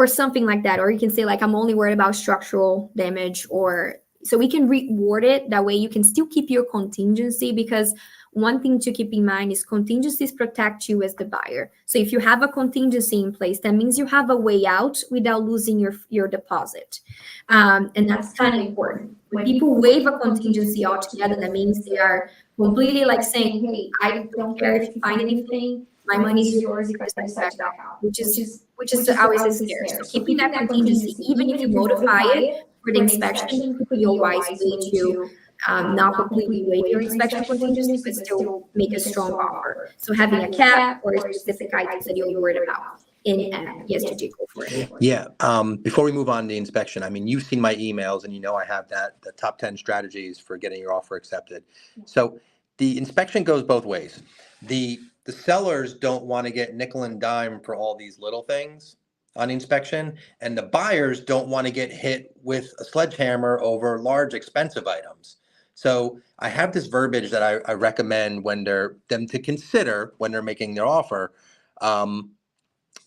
something like that. Or you can say like, I'm only worried about structural damage, so we can reward it. That way you can still keep your contingency, because one thing to keep in mind is contingencies protect you as the buyer. So if you have a contingency in place, that means you have a way out without losing your deposit. And that's kind of important. When people waive a contingency altogether, that means they are completely like saying, hey, I don't care if you find anything, my money is yours if you decide to back out, which is always a scare. So keeping that contingency, even if you modify it for the inspection, could be a wise way to not completely waive your inspection contingency, but still make a strong offer. So having a cap or specific items that you're worried about. And yes, JJ, go for it. Yeah. Before we move on to the inspection, I mean, you've seen my emails and I have the top 10 strategies for getting your offer accepted. So the inspection goes both ways. The sellers don't want to get nickel and dime for all these little things on inspection, and the buyers don't want to get hit with a sledgehammer over large expensive items. So I have this verbiage that I recommend them to consider when they're making their offer.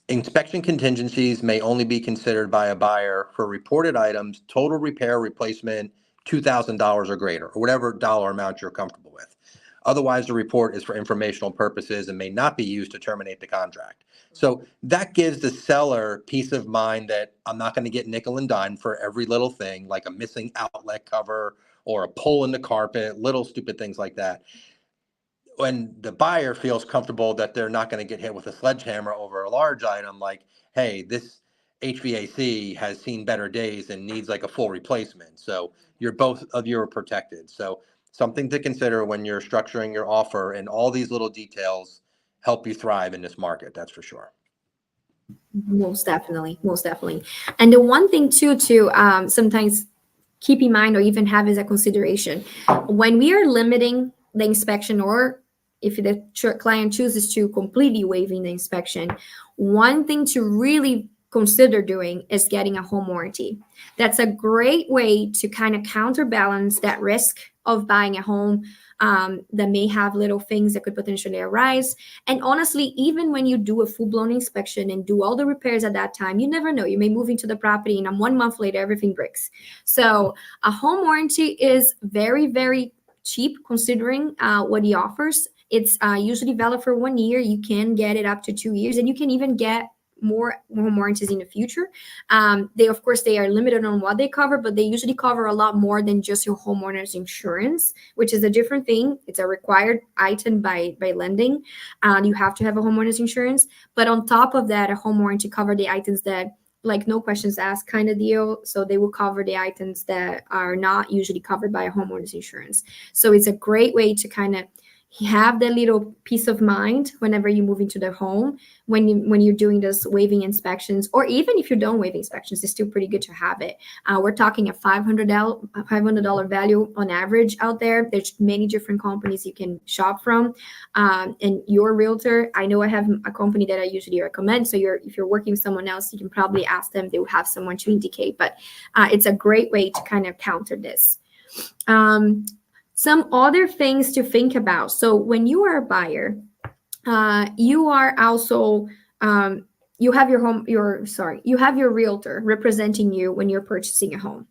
Inspection contingencies may only be considered by a buyer for reported items, total repair replacement, $2,000 or greater, or whatever dollar amount you're comfortable with. Otherwise, the report is for informational purposes and may not be used to terminate the contract. So that gives the seller peace of mind that I'm not going to get nickel and dime for every little thing, like a missing outlet cover or a pull in the carpet, little stupid things like that. When the buyer feels comfortable that they're not going to get hit with a sledgehammer over a large item, like, hey, this HVAC has seen better days and needs like a full replacement. So both of you are protected. So something to consider when you're structuring your offer, and all these little details help you thrive in this market. That's for sure. Most definitely. And the one thing too, to sometimes keep in mind or even have as a consideration, when we are limiting the inspection, or if the client chooses to completely waiving the inspection, one thing to really consider doing is getting a home warranty. That's a great way to kind of counterbalance that risk of buying a home that may have little things that could potentially arise. And honestly, even when you do a full-blown inspection and do all the repairs at that time, you never know. You may move into the property and 1 month later, everything breaks. So a home warranty is very, very cheap considering what he offers. It's usually valid for 1 year. You can get it up to 2 years, and you can even get more home warranties in the future. They are limited on what they cover, but they usually cover a lot more than just your homeowner's insurance, which is a different thing. It's a required item by lending. You have to have a homeowner's insurance, but on top of that, a home warranty cover the items that, like, no questions asked kind of deal. So they will cover the items that are not usually covered by a homeowner's insurance. So it's a great way to kind of have that little peace of mind whenever you move into the home, when you're doing those waiving inspections, or even if you don't waive inspections, it's still pretty good to have it. We're talking a $500 value on average out there. There's many different companies you can shop from. And your realtor, I know I have a company that I usually recommend. So if you're working with someone else, you can probably ask them. They will have someone to indicate, but it's a great way to kind of counter this. Some other things to think about. So when you are a buyer, you are also you have your realtor representing you when you're purchasing a home.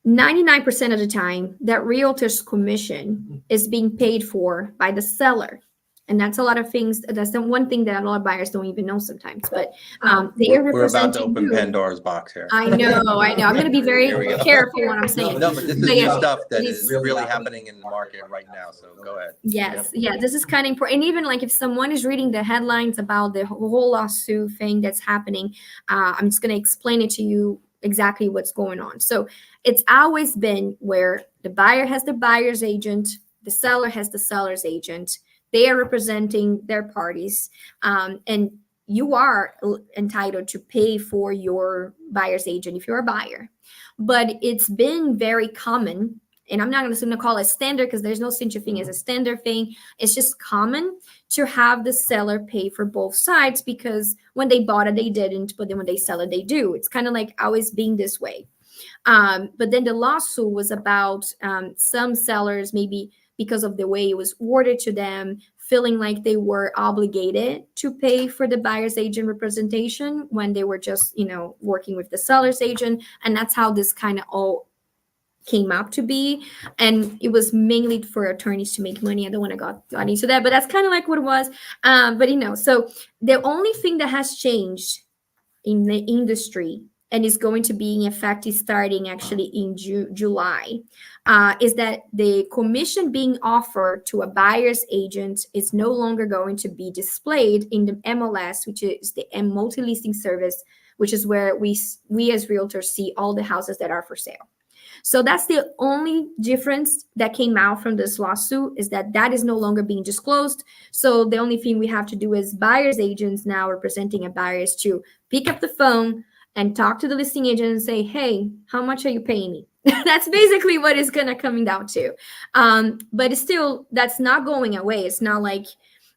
99% of the time, that realtor's commission is being paid for by the seller. And that's a lot of things. That's the one thing that a lot of buyers don't even know sometimes. But they are representing. We're about to open Pandora's box here. I know. I'm going to be very careful what I'm saying. No, but this is new stuff that is really happening in the market right now. So go ahead. Yes. Yeah, this is kind of important. And even like if someone is reading the headlines about the whole lawsuit thing that's happening, I'm just going to explain it to you exactly what's going on. So it's always been where the buyer has the buyer's agent, the seller has the seller's agent. They are representing their parties, and you are entitled to pay for your buyer's agent if you're a buyer. But it's been very common, and I'm not going to call it standard because there's no such a thing as a standard thing. It's just common to have the seller pay for both sides, because when they bought it, they didn't, but then when they sell it, they do. It's kind of like always being this way. But then the lawsuit was about some sellers, maybe because of the way it was worded to them, feeling like they were obligated to pay for the buyer's agent representation when they were just, working with the seller's agent. And that's how this kind of all came up to be. And it was mainly for attorneys to make money. I don't want to go into that, but that's kind of like what it was. But so the only thing that has changed in the industry and is going to be in effect starting actually in July, is that the commission being offered to a buyer's agent is no longer going to be displayed in the MLS, which is the multi-listing service, which is where we as realtors see all the houses that are for sale. So that's the only difference that came out from this lawsuit, is that is no longer being disclosed. So the only thing we have to do as buyer's agents now representing a buyer is to pick up the phone and talk to the listing agent and say, hey, how much are you paying me? That's basically what it's going to come down to. But still, that's not going away. It's not like,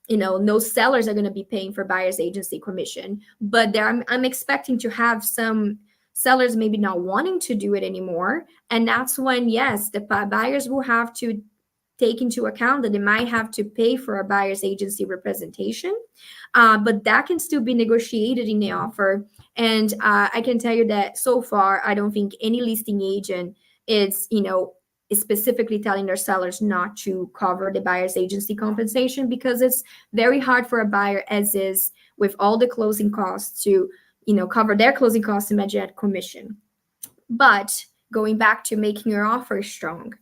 no sellers are going to be paying for buyer's agency commission. But I'm expecting to have some sellers maybe not wanting to do it anymore. And that's when, yes, the buyers will have to take into account that they might have to pay for a buyer's agency representation. But that can still be negotiated in the offer. And I can tell you that so far, I don't think any listing agent is specifically telling their sellers not to cover the buyer's agency compensation, because it's very hard for a buyer, as is with all the closing costs, to cover their closing costs and imagine commission. But going back to making your offer strong,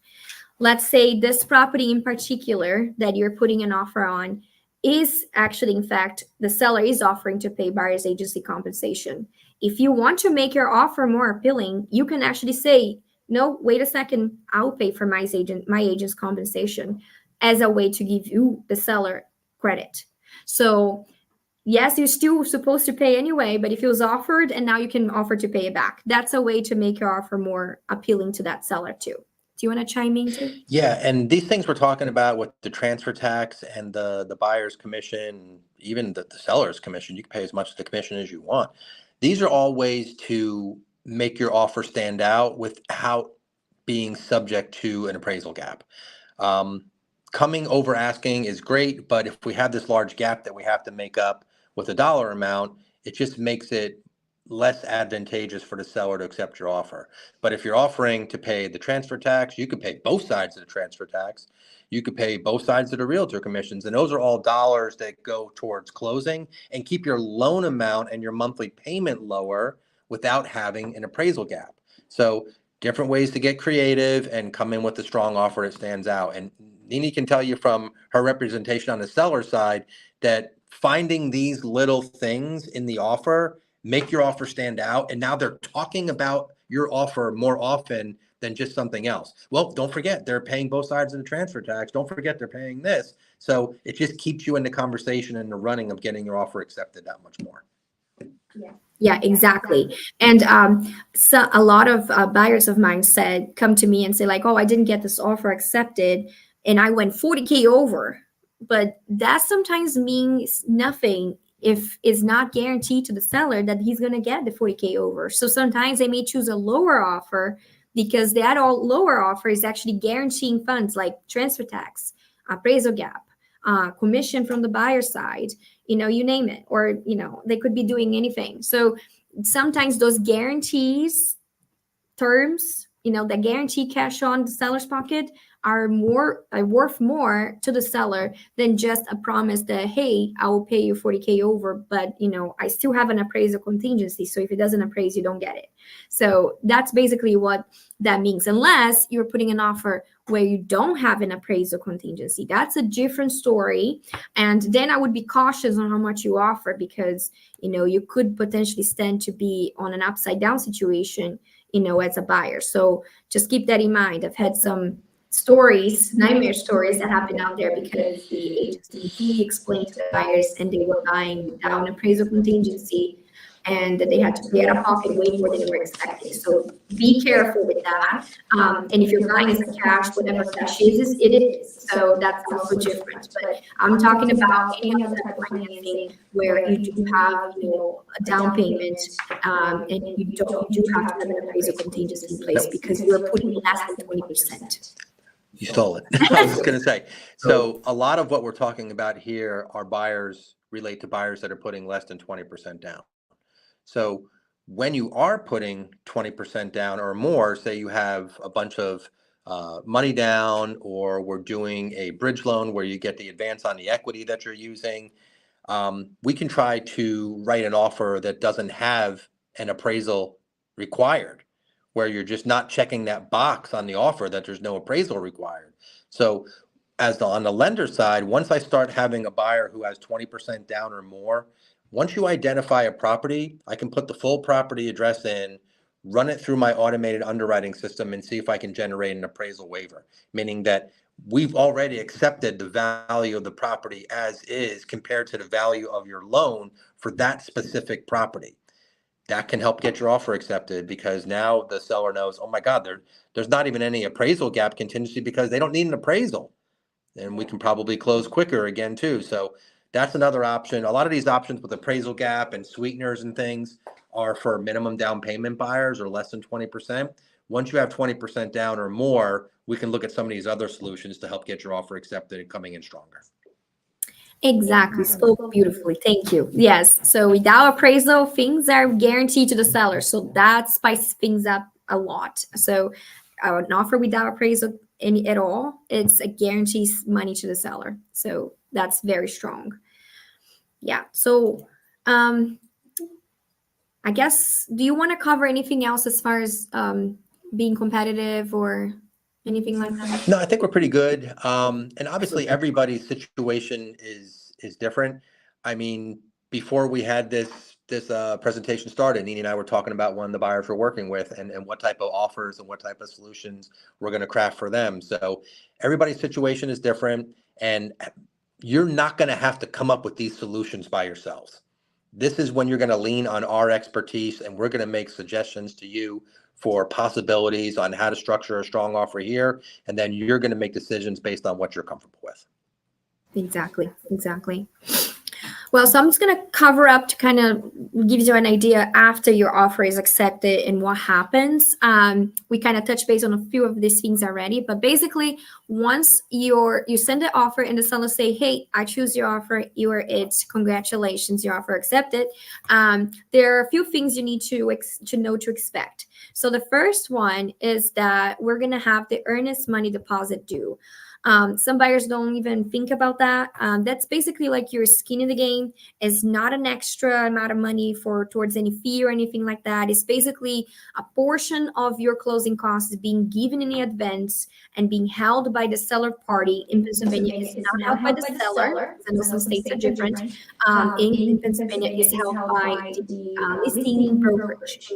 let's say this property in particular that you're putting an offer on is actually, in fact, the seller is offering to pay buyer's agency compensation. If you want to make your offer more appealing, you can actually say, no, wait a second, I'll pay for my agent's compensation, as a way to give you, the seller, credit. So yes, you're still supposed to pay anyway, but if it was offered and now you can offer to pay it back, that's a way to make your offer more appealing to that seller too. Do you want to chime in too? Yeah, and these things we're talking about with the transfer tax and the buyer's commission, even the seller's commission, you can pay as much of the commission as you want. These are all ways to make your offer stand out without being subject to an appraisal gap. Coming over asking is great, but if we have this large gap that we have to make up with a dollar amount, it just makes it less advantageous for the seller to accept your offer. But if you're offering to pay the transfer tax, you could pay both sides of the transfer tax. You could pay both sides of the realtor commissions. And those are all dollars that go towards closing and keep your loan amount and your monthly payment lower without having an appraisal gap. So different ways to get creative and come in with a strong offer that stands out. And Nini can tell you from her representation on the seller side that finding these little things in the offer make your offer stand out. And now they're talking about your offer more often than just something else. Well, don't forget, they're paying both sides of the transfer tax. Don't forget they're paying this. So it just keeps you in the conversation and the running of getting your offer accepted that much more. Yeah, exactly. And so a lot of buyers of mine come to me and say like, oh, I didn't get this offer accepted and I went 40K over. But that sometimes means nothing if it's not guaranteed to the seller that he's going to get the 40K over. So sometimes they may choose a lower offer because that lower offer is actually guaranteeing funds like transfer tax, appraisal gap, commission from the buyer side, you name it, or, they could be doing anything. So sometimes those guarantees terms, the guarantee cash on the seller's pocket are worth more to the seller than just a promise that, hey, I will pay you 40K over, but I still have an appraisal contingency. So if it doesn't appraise, you don't get it. So that's basically what that means. Unless you're putting an offer where you don't have an appraisal contingency, that's a different story. And then I would be cautious on how much you offer, because you could potentially stand to be on an upside down situation, as a buyer. So just keep that in mind. I've had some nightmare stories that happen out there because the agents didn't fully explain to the buyers and they were buying down appraisal contingency and they had to pay out of pocket way more than they were expecting. So be careful with that. And if you're buying as a cash, whatever cash is, it is. So that's also different. But I'm talking about any other type of financing where you do have, a down payment, and you do have to have an appraisal contingency in place because you're putting less than 20%. You stole it. I was going to say. So a lot of what we're talking about here relate to buyers that are putting less than 20% down. So when you are putting 20% down or more, say you have a bunch of money down, or we're doing a bridge loan where you get the advance on the equity that you're using, we can try to write an offer that doesn't have an appraisal required, where you're just not checking that box on the offer that there's no appraisal required. So on the lender side, once I start having a buyer who has 20% down or more, once you identify a property, I can put the full property address in, run it through my automated underwriting system, and see if I can generate an appraisal waiver, meaning that we've already accepted the value of the property as is compared to the value of your loan for that specific property. That can help get your offer accepted, because now the seller knows, oh my God, there's not even any appraisal gap contingency because they don't need an appraisal. And we can probably close quicker again too. So that's another option. A lot of these options with appraisal gap and sweeteners and things are for minimum down payment buyers or less than 20%. Once you have 20% down or more, we can look at some of these other solutions to help get your offer accepted and coming in stronger. Exactly. Spoke beautifully. Thank you. Yes. So without appraisal, things are guaranteed to the seller. So that spices things up a lot. So an offer without appraisal at all, it's a guarantees money to the seller. So that's very strong. Yeah. So I guess, do you want to cover anything else as far as being competitive or anything like that? No, I think we're pretty good. And obviously everybody's situation is different. I mean, before we had this presentation started, Nini and I were talking about one of the buyers we're working with and what type of offers and what type of solutions we're going to craft for them. So everybody's situation is different, and you're not going to have to come up with these solutions by yourselves. This is when you're going to lean on our expertise, and we're going to make suggestions to you for possibilities on how to structure a strong offer here. And then you're going to make decisions based on what you're comfortable with. Exactly. Well, so I'm just going to cover up to kind of give you an idea after your offer is accepted and what happens. We kind of touched base on a few of these things already, but basically, once you send the offer and the seller say, "Hey, I choose your offer. You are it. Congratulations, your offer accepted." There are a few things you need to know to expect. So the first one is that we're going to have the earnest money deposit due. Some buyers don't even think about that. That's basically like your skin in the game. It's not an extra amount of money towards any fee or anything like that. It's basically a portion of your closing costs being given in advance and being held by the seller party. In Pennsylvania, it's not held by the seller. I know some states are different. In Pennsylvania, it's held by the listing brokerage.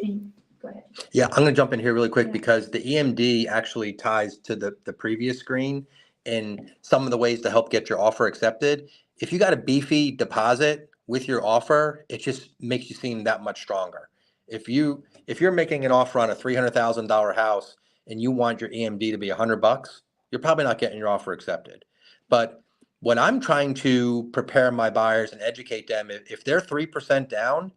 Go ahead. Yeah, I'm going to jump in here really quick because the EMD actually ties to the previous screen in some of the ways to help get your offer accepted. If you got a beefy deposit with your offer, it just makes you seem that much stronger. If you're making an offer on a $300,000 house and you want your EMD to be $100, you're probably not getting your offer accepted. But when I'm trying to prepare my buyers and educate them, if they're 3% down,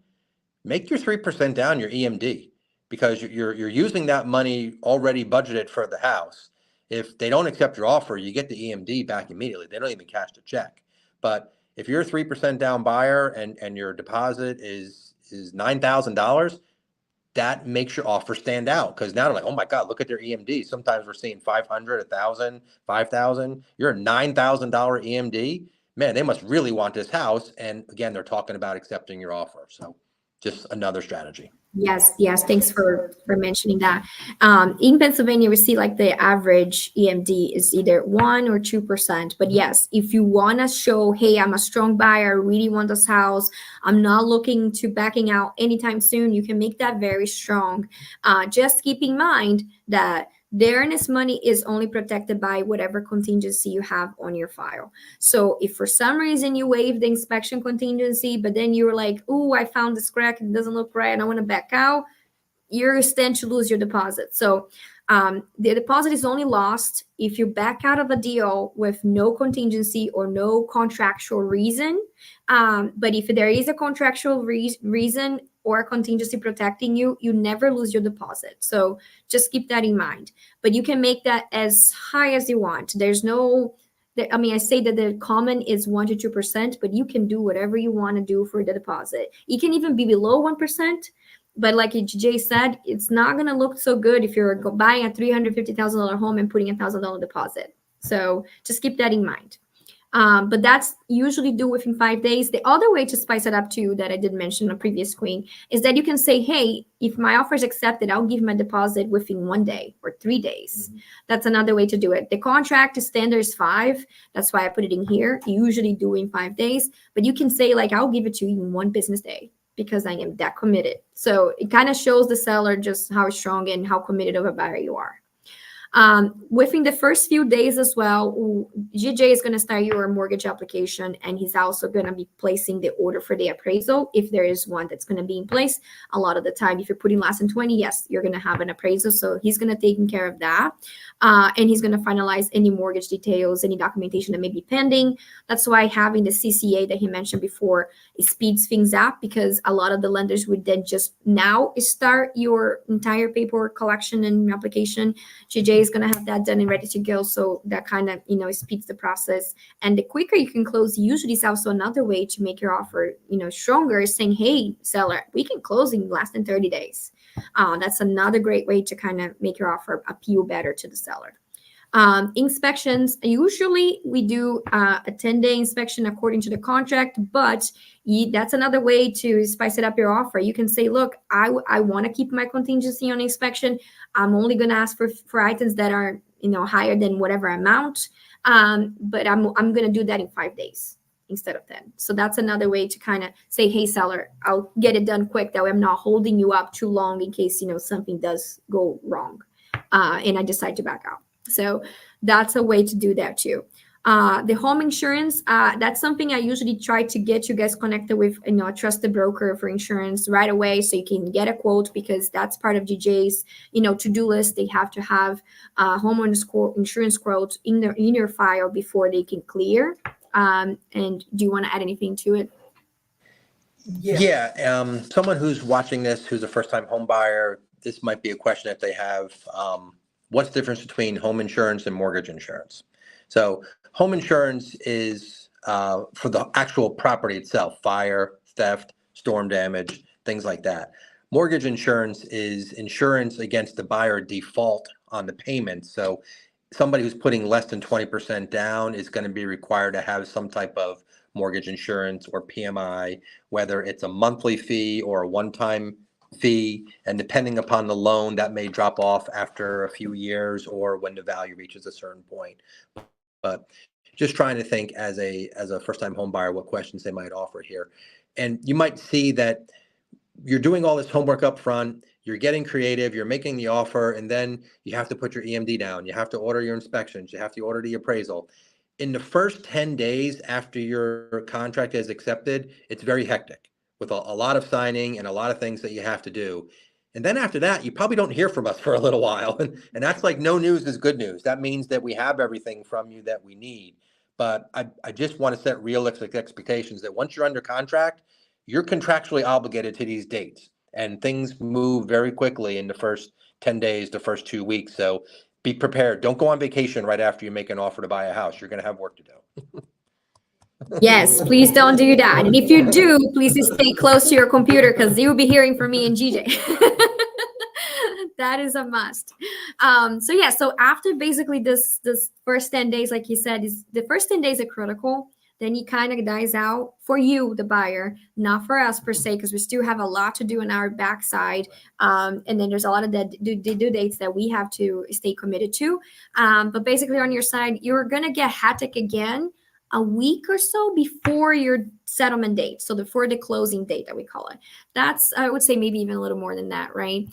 make your 3% down your EMD, because you're using that money already budgeted for the house. If they don't accept your offer, you get the EMD back immediately. They don't even cash the check. But if you're a 3% down buyer and your deposit is $9,000, that makes your offer stand out, because now they're like, oh my God, look at their EMD. Sometimes we're seeing 500, 1,000, 5,000. You're a $9,000 EMD. Man, they must really want this house. And again, they're talking about accepting your offer. So just another strategy. Yes. Thanks for mentioning that. In Pennsylvania, we see like the average EMD is either 1 or 2%. But yes, if you want to show, hey, I'm a strong buyer, I really want this house, I'm not looking to backing out anytime soon, you can make that very strong. Just keep in mind that the earnest money is only protected by whatever contingency you have on your file. So if for some reason you waive the inspection contingency, but then you're like, oh, I found this crack, it doesn't look right, and I want to back out, you're stand to lose your deposit. So the deposit is only lost if you back out of a deal with no contingency or no contractual reason. But if there is a contractual reason or contingency protecting you, you never lose your deposit. So just keep that in mind. But you can make that as high as you want. There's no, I say that the common is 1 to 2%, but you can do whatever you want to do for the deposit. It can even be below 1%. But like Jay said, it's not going to look so good if you're buying a $350,000 home and putting $1,000 deposit. So just keep that in mind. But that's usually due within 5 days. The other way to spice it up too, that I did mention on a previous screen, is that you can say, hey, if my offer is accepted, I'll give my deposit within 1 day or 3 days. That's another way to do it. The contract standard is 5. That's why I put it in here. Usually do in 5 days, but you can say like, I'll give it to you in 1 business day because I am that committed. So it kind of shows the seller just how strong and how committed of a buyer you are. Within the first few days as well, GJ is going to start your mortgage application, and he's also going to be placing the order for the appraisal if there is one that's going to be in place. A lot of the time, if you're putting less than 20, yes, you're going to have an appraisal. So he's going to take care of that. And he's going to finalize any mortgage details, any documentation that may be pending. That's why having the CCA that he mentioned before, it speeds things up, because a lot of the lenders would then just now start your entire paperwork collection and application. GJ is going to have that done and ready to go. So that kind of, speeds the process. And the quicker you can close, usually is also another way to make your offer, stronger, is saying, hey, seller, we can close in less than 30 days. That's another great way to kind of make your offer appeal better to the seller. Inspections, usually we do a 10-day inspection according to the contract, but that's another way to spice it up your offer. You can say, look, I want to keep my contingency on inspection. I'm only going to ask for items that are, higher than whatever amount. But I'm going to do that in 5 days instead of 10. So that's another way to kind of say, hey, seller, I'll get it done quick. That way I'm not holding you up too long in case, something does go wrong and I decide to back out. So that's a way to do that too. The home insurance, that's something I usually try to get you guys connected with, a trusted broker for insurance right away, so you can get a quote, because that's part of GJ's, to-do list. They have to have homeowners insurance quote in your file before they can clear. And do you want to add anything to it? Yeah. Someone who's watching this, who's a first-time home buyer, this might be a question that they have. What's the difference between home insurance and mortgage insurance? So home insurance is for the actual property itself, fire, theft, storm damage, things like that. Mortgage insurance is insurance against the buyer default on the payment. So somebody who's putting less than 20% down is going to be required to have some type of mortgage insurance or PMI, whether it's a monthly fee or a one-time fee, and depending upon the loan, that may drop off after a few years or when the value reaches a certain point. But just trying to think as a first-time home buyer, what questions they might offer here. And you might see that you're doing all this homework up front, you're getting creative, you're making the offer, and then you have to put your EMD down, you have to order your inspections, you have to order the appraisal. In the first 10 days after your contract is accepted, it's very hectic, with a lot of signing and a lot of things that you have to do. And then after that, you probably don't hear from us for a little while. And that's like, no news is good news. That means that we have everything from you that we need. But I just want to set realistic expectations that once you're under contract, you're contractually obligated to these dates. And things move very quickly in the first 10 days, the first 2 weeks. So be prepared. Don't go on vacation right after you make an offer to buy a house. You're going to have work to do. Yes, please don't do that. And if you do, please stay close to your computer, because you'll be hearing from me and GJ. That is a must. So after basically this first 10 days, like you said, is the first 10 days are critical. Then it kind of dies out for you, the buyer, not for us per se, because we still have a lot to do on our backside. And then there's a lot of the due dates that we have to stay committed to. But basically on your side, you're going to get hectic again a week or so before your settlement date. So before the closing date that we call it. That's, I would say, maybe even a little more than that, right?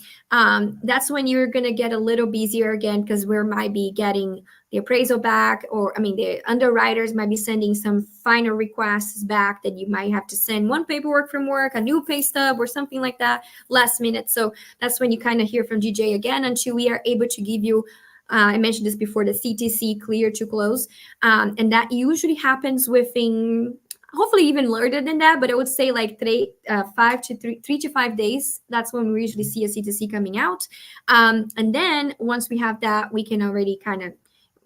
That's when you're going to get a little busier again, because we might be getting the appraisal back, or the underwriters might be sending some final requests back that you might have to send one paperwork from work, a new pay stub or something like that last minute. So that's when you kind of hear from GJ again until we are able to give you, I mentioned this before, the CTC, clear to close. And that usually happens within, hopefully even later than that, but I would say like 3 to 5 days. That's when we usually see a CTC coming out. And then once we have that, we can already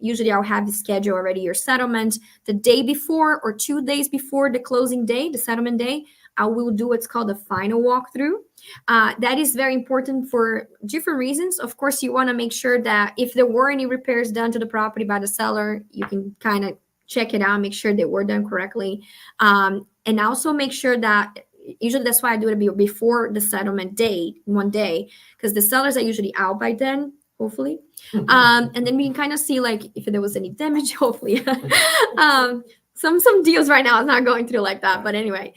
usually I'll have the schedule already, your settlement the day before or 2 days before the closing day, the settlement day. I will do what's called a final walkthrough. That is very important for different reasons. Of course, you want to make sure that if there were any repairs done to the property by the seller, you can kind of check it out, make sure they were done correctly. And also make sure that, usually that's why I do it before the settlement date, one day, because the sellers are usually out by then, hopefully. And then we can kind of see like if there was any damage, hopefully. Some deals right now is not going through like that, but anyway.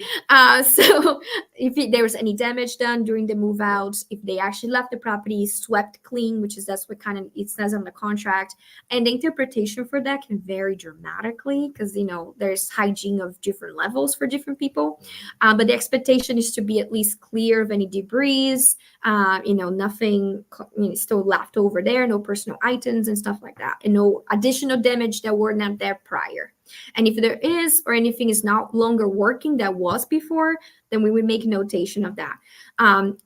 So if there was any damage done during the move out, if they actually left the property swept clean, which is that's what kind of it says on the contract, and the interpretation for that can vary dramatically because there's hygiene of different levels for different people. But the expectation is to be at least clear of any debris, nothing still left over there, no personal items and stuff like that, and no additional damage that were not there prior. And if there is, or anything is no longer working that was before, then we would make a notation of that.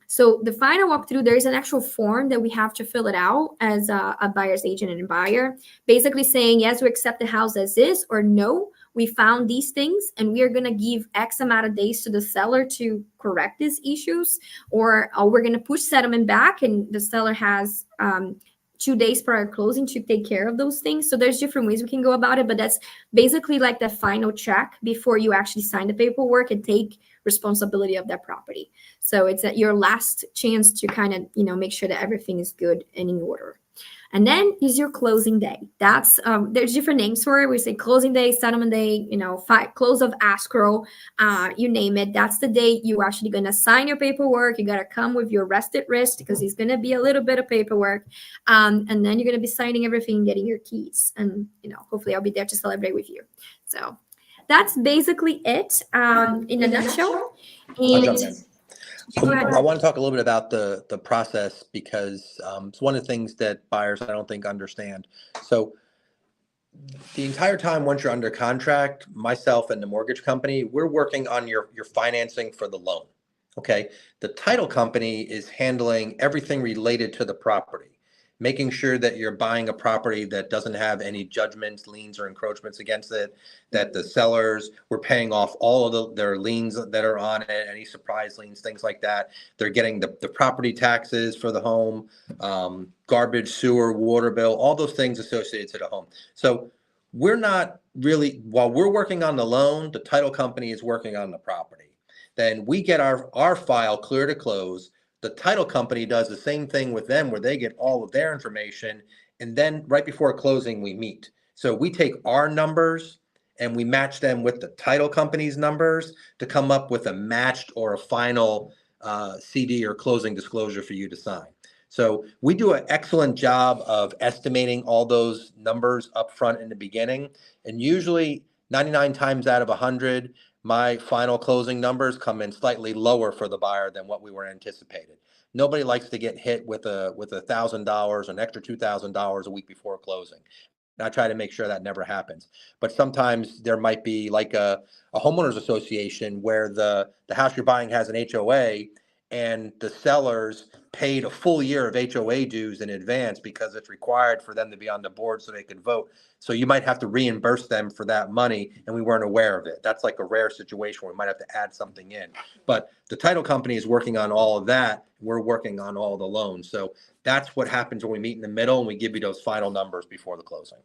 So the final walkthrough, there is an actual form that we have to fill it out as a buyer's agent and a buyer, basically saying, yes, we accept the house as is, or no, we found these things and we are going to give X amount of days to the seller to correct these issues, or we're going to push settlement back and the seller has 2 days prior closing to take care of those things. So there's different ways we can go about it, but that's basically like the final check before you actually sign the paperwork and take responsibility of that property. So it's your last chance to kind of, make sure that everything is good and in order. And then is your closing day. That's there's different names for it. We say closing day, settlement day, close of escrow, you name it. That's the day you actually going to sign your paperwork. You got to come with your rested wrist because it's going to be a little bit of paperwork. And then you're going to be signing everything and getting your keys. And, hopefully I'll be there to celebrate with you. So that's basically it in a nutshell. I'll jump in. I want to talk a little bit about the process because it's one of the things that buyers I don't think understand. So the entire time once you're under contract, myself and the mortgage company, we're working on your financing for the loan. Okay. The title company is handling everything related to the property, making sure that you're buying a property that doesn't have any judgments, liens, or encroachments against it, that the sellers were paying off all of their liens that are on it, any surprise liens, things like that. They're getting the property taxes for the home, garbage, sewer, water bill, all those things associated to the home. So we're not really, while we're working on the loan, the title company is working on the property. Then we get our file clear to close. The title company does the same thing with them where they get all of their information. And then right before closing, we meet. So we take our numbers and we match them with the title company's numbers to come up with a matched or a final CD or closing disclosure for you to sign. So we do an excellent job of estimating all those numbers up front in the beginning. And usually 99 times out of 100, my final closing numbers come in slightly lower for the buyer than what we were anticipated. Nobody likes to get hit with $1,000, an extra $2,000 a week before closing. And I try to make sure that never happens. But sometimes there might be like a homeowners association where the house you're buying has an HOA and the sellers paid a full year of HOA dues in advance because it's required for them to be on the board so they could vote. So you might have to reimburse them for that money, and we weren't aware of it. That's like a rare situation where we might have to add something in. But the title company is working on all of that. We're working on all the loans. So that's what happens when we meet in the middle and we give you those final numbers before the closing.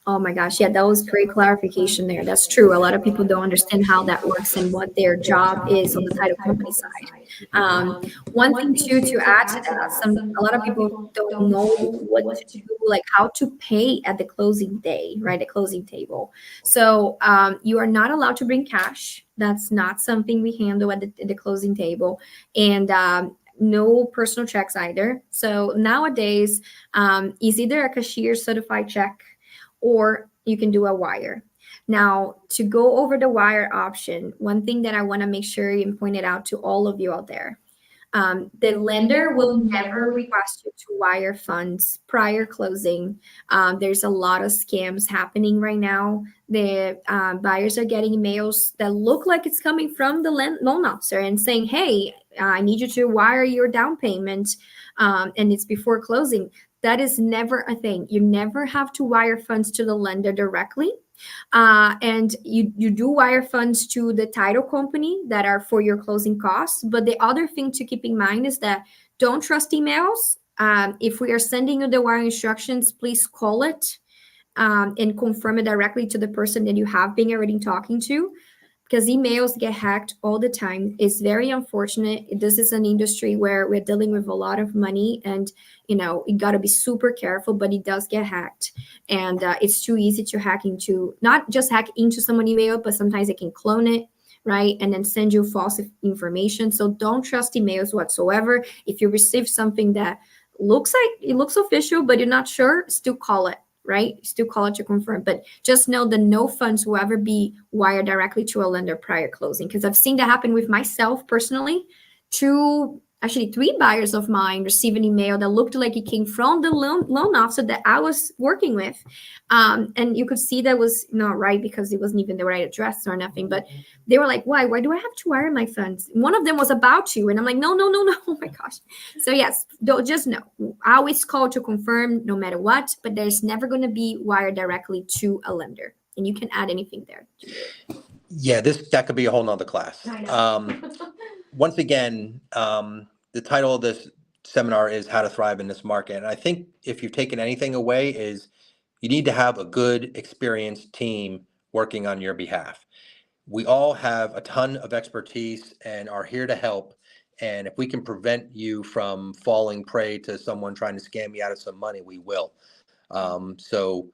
Oh my gosh, yeah, that was great clarification there. That's true. A lot of people don't understand how that works and what their job is on the title company side. One thing too to add to that, a lot of people don't know what to do, like how to pay at the closing day, right? The closing table. So you are not allowed to bring cash. That's not something we handle at the closing table, and no personal checks either. So nowadays, is either a cashier certified check, or you can do a wire. Now, to go over the wire option, one thing that I want to make sure and point it out to all of you out there, the lender will never request you to wire funds prior closing. There's a lot of scams happening right now. The buyers are getting emails that look like it's coming from the loan officer and saying, hey, I need you to wire your down payment, and it's before closing. That is never a thing. You never have to wire funds to the lender directly. And you do wire funds to the title company that are for your closing costs. But the other thing to keep in mind is that don't trust emails. If we are sending you the wire instructions, please call it. and confirm it directly to the person that you have been already talking to, because emails get hacked all the time. It's very unfortunate. This is an industry where we're dealing with a lot of money, and you got to be super careful, but it does get hacked. And it's too easy to hack into, not just hack into someone's email, but sometimes they can clone it, right? And then send you false information. So don't trust emails whatsoever. If you receive something that looks official, but you're not sure, still call it, right? Still call it to confirm. But just know that no funds will ever be wired directly to a lender prior closing, because I've seen that happen with myself personally. Actually, 3 buyers of mine received an email that looked like it came from the loan officer that I was working with. And you could see that was not right because it wasn't even the right address or nothing. But they were like, why do I have to wire my funds? One of them was about to. And I'm like, no. Oh my gosh. So yes, just know, I always call to confirm no matter what, but there's never going to be wired directly to a lender. And you can add anything there. Yeah, that could be a whole nother class. I know. Once again, the title of this seminar is How to Thrive in This Market. And I think if you've taken anything away is you need to have a good, experienced team working on your behalf. We all have a ton of expertise and are here to help. And if we can prevent you from falling prey to someone trying to scam you out of some money, we will. So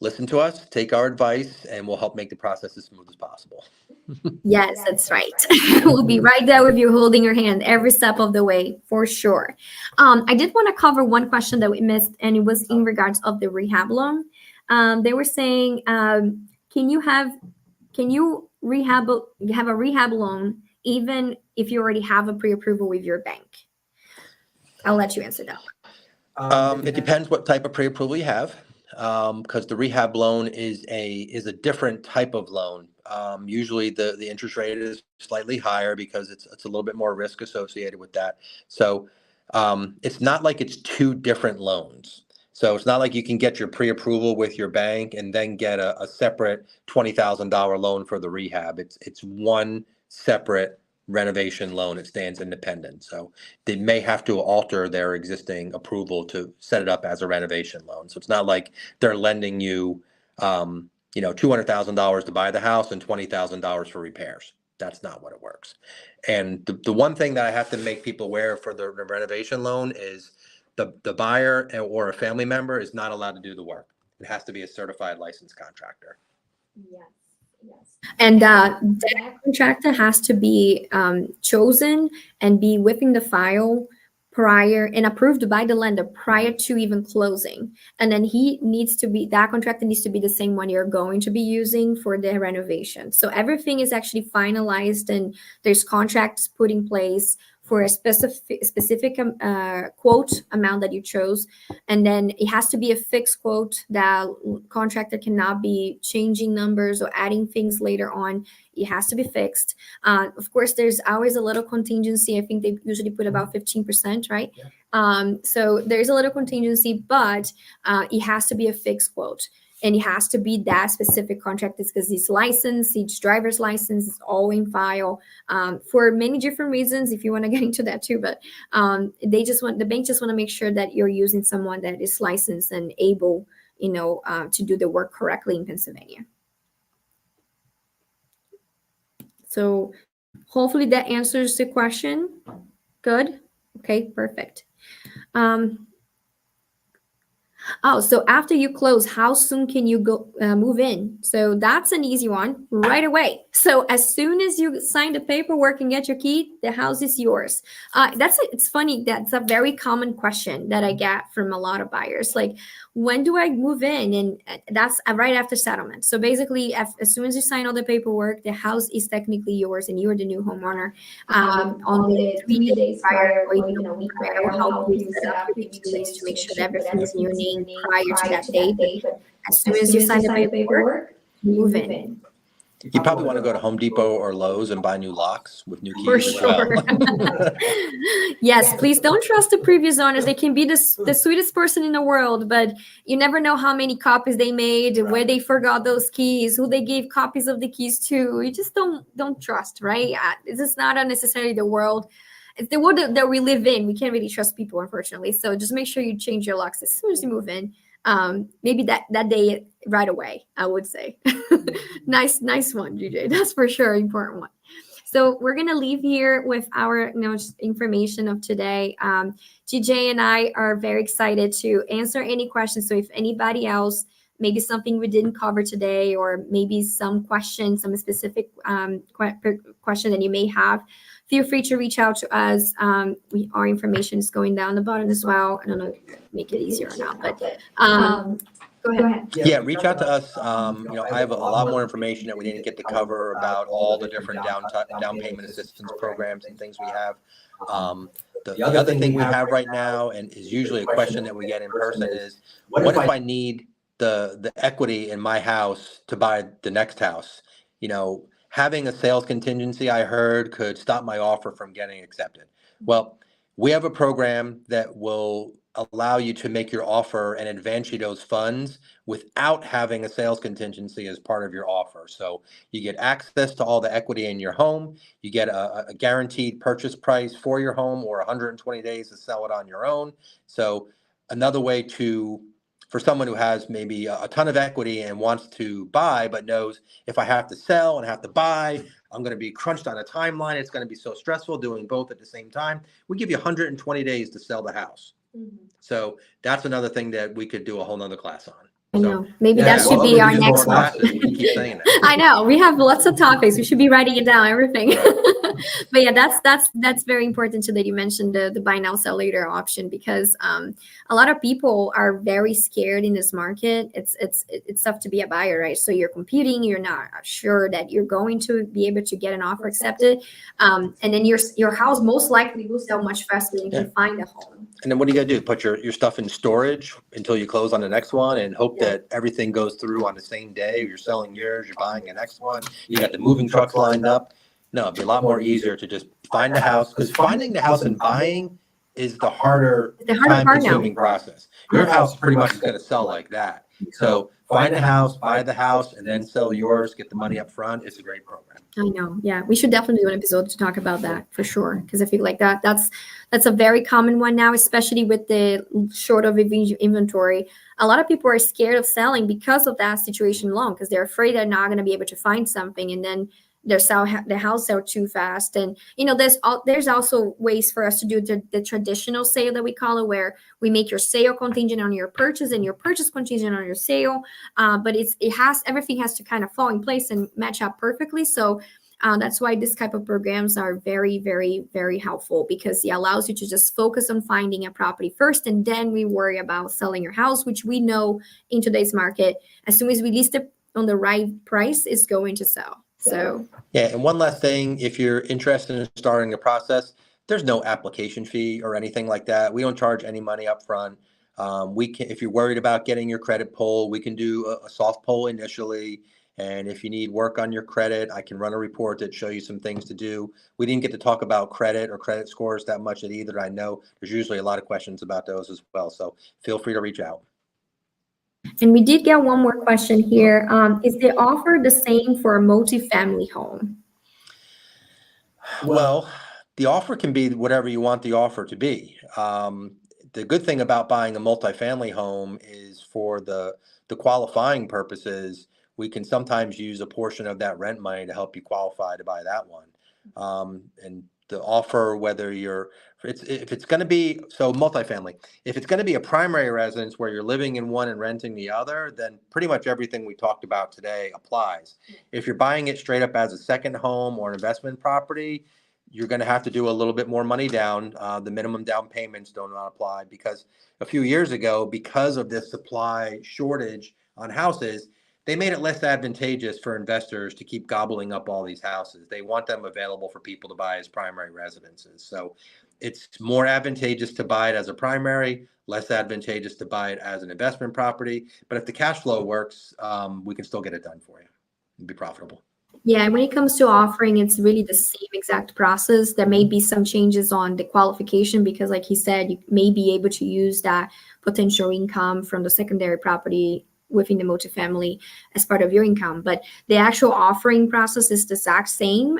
listen to us, take our advice, and we'll help make the process as smooth as possible. Yes, that's right. We'll be right there with you, holding your hand every step of the way, for sure. I did want to cover one question that we missed, and it was in regards of the rehab loan. They were saying, can you have a rehab loan even if you already have a pre-approval with your bank? I'll let you answer that. It depends what type of pre-approval you have, because the rehab loan is a different type of loan. Usually the interest rate is slightly higher because it's a little bit more risk associated with that. So it's not like it's 2 different loans. So it's not like you can get your pre-approval with your bank and then get a separate $20,000 loan for the rehab. It's one separate renovation loan. It stands independent. So they may have to alter their existing approval to set it up as a renovation loan. So it's not like they're lending you, $200,000 to buy the house and $20,000 for repairs. That's not what it works. And the one thing that I have to make people aware for the renovation loan is the buyer or a family member is not allowed to do the work. It has to be a certified licensed contractor. Yes. And that contractor has to be chosen and be within the file prior and approved by the lender prior to even closing. And then that contractor needs to be the same one you're going to be using for the renovation. So everything is actually finalized, and there's contracts put in place for a specific quote amount that you chose. And then it has to be a fixed quote. That contractor cannot be changing numbers or adding things later on. It has to be fixed. Of course, there's always a little contingency. I think they usually put about 15%, right? Yeah. So there's a little contingency, but it has to be a fixed quote. And it has to be that specific contract, because each license, each driver's license is all in file for many different reasons, if you want to get into that too. But the bank just want to make sure that you're using someone that is licensed and able, to do the work correctly in Pennsylvania. So hopefully that answers the question. Good. Okay, perfect. So after you close, how soon can you go move in? So that's an easy one, right away. So as soon as you sign the paperwork and get your key, the house is yours. It's funny. That's a very common question that I get from a lot of buyers. Like, when do I move in? And that's right after settlement. So basically, as soon as you sign all the paperwork, the house is technically yours, and you're the new homeowner. On the 3 days prior, or even a week prior, I will help you set up your utilities to make sure that everything is in your name prior to that date. But as soon as you sign the paperwork, move in. You probably want to go to Home Depot or Lowe's and buy new locks with new keys. For sure. Yes, please don't trust the previous owners. They can be the sweetest person in the world, but you never know how many copies they made, where they forgot those keys, who they gave copies of the keys to. You just don't trust, right? This is not necessarily the world. It's the world that we live in. We can't really trust people, unfortunately. So just make sure you change your locks as soon as you move in. maybe that day right away, I would say. Nice one, GJ. That's for sure important one. So we're going to leave here with our information of today. GJ and I are very excited to answer any questions. So if anybody else, maybe something we didn't cover today, or maybe some questions, some specific question that you may have, feel free to reach out to us. Our information is going down the bottom as well. I don't know if make it easier or not, but go ahead. Yeah, reach out to us. I have a lot more information that we didn't get to cover about all the different down payment assistance programs and things we have. The other thing we have right now, and is usually a question that we get in person, is what if I need the equity in my house to buy the next house? Having a sales contingency, I heard, could stop my offer from getting accepted. Well, we have a program that will allow you to make your offer and advance you those funds without having a sales contingency as part of your offer. So you get access to all the equity in your home. You get a guaranteed purchase price for your home, or 120 days to sell it on your own. So another way for someone who has maybe a ton of equity and wants to buy, but knows if I have to sell and have to buy, I'm going to be crunched on a timeline. It's going to be so stressful doing both at the same time. We give you 120 days to sell the house. So that's another thing that we could do a whole nother class on. I know. Maybe that should be our next one. We keep saying that. I know. We have lots of topics. We should be writing it down, everything. But yeah, that's very important too that you mentioned the buy now, sell later option, because a lot of people are very scared in this market. It's tough to be a buyer, right? So you're competing. You're not sure that you're going to be able to get an offer accepted, and then your house most likely will sell much faster than you can find a home. And then what do you got to do? Put your stuff in storage until you close on the next one, and hope that everything goes through on the same day. You're selling yours, you're buying the next one. You got the moving trucks lined up. No, it'd be a lot more easier to just find the house, because finding the house and buying is the harder time-consuming process. Your house pretty much is going to sell like that. So find a house, buy the house, and then sell yours, get the money up front. It's a great program. I know. Yeah, we should definitely do an episode to talk about that for sure, because I feel like that's a very common one now, especially with the short of inventory. A lot of people are scared of selling because of that situation alone, because they're afraid they're not going to be able to find something, and then the house sell too fast. And there's also ways for us to do the traditional sale that we call it, where we make your sale contingent on your purchase and your purchase contingent on your sale. But everything has to kind of fall in place and match up perfectly. So that's why this type of programs are very, very, very helpful, because it allows you to just focus on finding a property first, and then we worry about selling your house, which we know in today's market, as soon as we list it on the right price, it's going to sell. So yeah, and one last thing, if you're interested in starting the process, there's no application fee or anything like that. We don't charge any money up front. If you're worried about getting your credit pulled, we can do a soft pull initially. And if you need work on your credit, I can run a report that show you some things to do. We didn't get to talk about credit or credit scores that much either. I know there's usually a lot of questions about those as well. So feel free to reach out. And we did get one more question here. Is the offer the same for a multifamily home? Well, the offer can be whatever you want the offer to be. The good thing about buying a multifamily home is, for the qualifying purposes, we can sometimes use a portion of that rent money to help you qualify to buy that one. And the offer, if it's going to be multifamily, if it's going to be a primary residence where you're living in one and renting the other, then pretty much everything we talked about today applies. If you're buying it straight up as a second home or an investment property, you're going to have to do a little bit more money down. The minimum down payments do not apply, because a few years ago, because of this supply shortage on houses, they made it less advantageous for investors to keep gobbling up all these houses. They want them available for people to buy as primary residences. So it's more advantageous to buy it as a primary, less advantageous to buy it as an investment property. But if the cash flow works, we can still get it done for you and be profitable. Yeah, when it comes to offering, it's really the same exact process. There may be some changes on the qualification, because like he said, you may be able to use that potential income from the secondary property within the multifamily as part of your income. But the actual offering process is the exact same.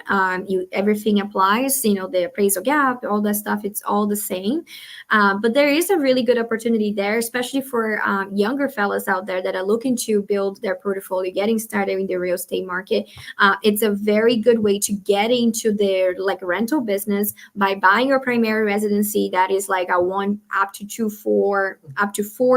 Everything applies, the appraisal gap, all that stuff, it's all the same. But there is a really good opportunity there, especially for younger fellas out there that are looking to build their portfolio, getting started in the real estate market. It's a very good way to get into their rental business by buying your primary residency that is like a one up to 4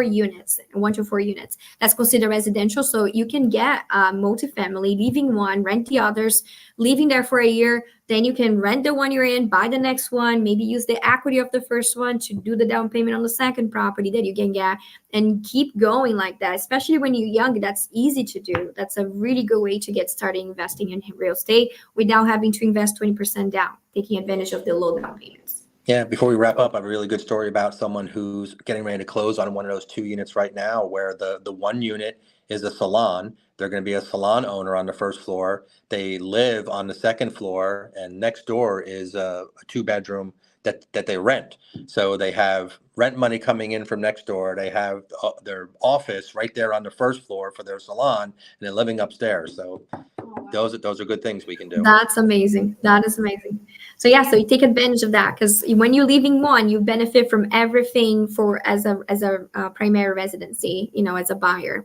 units, 1 to 4 units. That's considered residential. So you can get multifamily, leaving one, rent the others, living there for a year. Then you can rent the one you're in, buy the next one, maybe use the equity of the first one to do the down payment on the second property that you can get, and keep going like that. Especially when you're young, that's easy to do. That's a really good way to get started investing in real estate without having to invest 20% down, taking advantage of the low down payments. Yeah, before we wrap up, I have a really good story about someone who's getting ready to close on one of those 2 units right now, where the 1 unit is a salon. They're going to be a salon owner on the first floor. They live on the second floor, and next door is a 2-bedroom that they rent. So they have rent money coming in from next door. They have their office right there on the first floor for their salon, and they're living upstairs. So those are good things we can do. That's amazing. That is amazing. So yeah, so you take advantage of that, because when you're leaving one, you benefit from everything as a primary residency, as a buyer.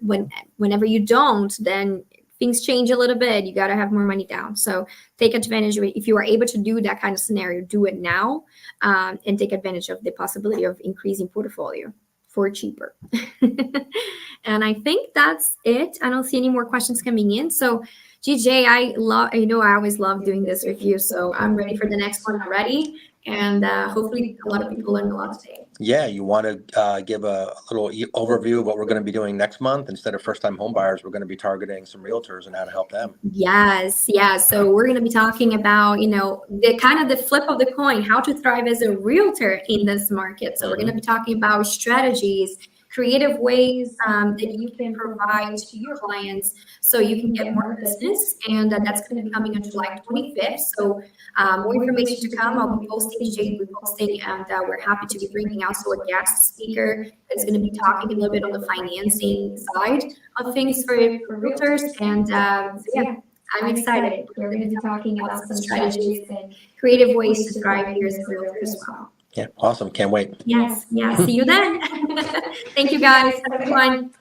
Whenever you don't, then things change a little bit. You got to have more money down. So take advantage of it. If you are able to do that kind of scenario, do it now, and take advantage of the possibility of increasing portfolio for cheaper. And I think that's it. I don't see any more questions coming in. So GJ, I always love doing this with you. So I'm ready for the next one already. And hopefully a lot of people learned a lot today. Yeah, you want to give a little overview of what we're going to be doing next month? Instead of first-time home buyers, we're going to be targeting some realtors and how to help them. Yes. So we're going to be talking about, the kind of the flip of the coin, how to thrive as a realtor in this market. So we're going to be talking about strategies, creative ways that you can provide to your clients so you can get more business. And that's going to be coming on July 25th. So more information to come. I'll be posting, Jade will be posting, and we're happy to be bringing also a guest speaker that's going to be talking a little bit on the financing side of things for realtors. And so yeah, I'm excited. We're going to be talking about some strategies and creative ways to thrive here as a realtor as well. Yeah, awesome. Can't wait. Yes. See you then. Thank you, guys. Have a good one.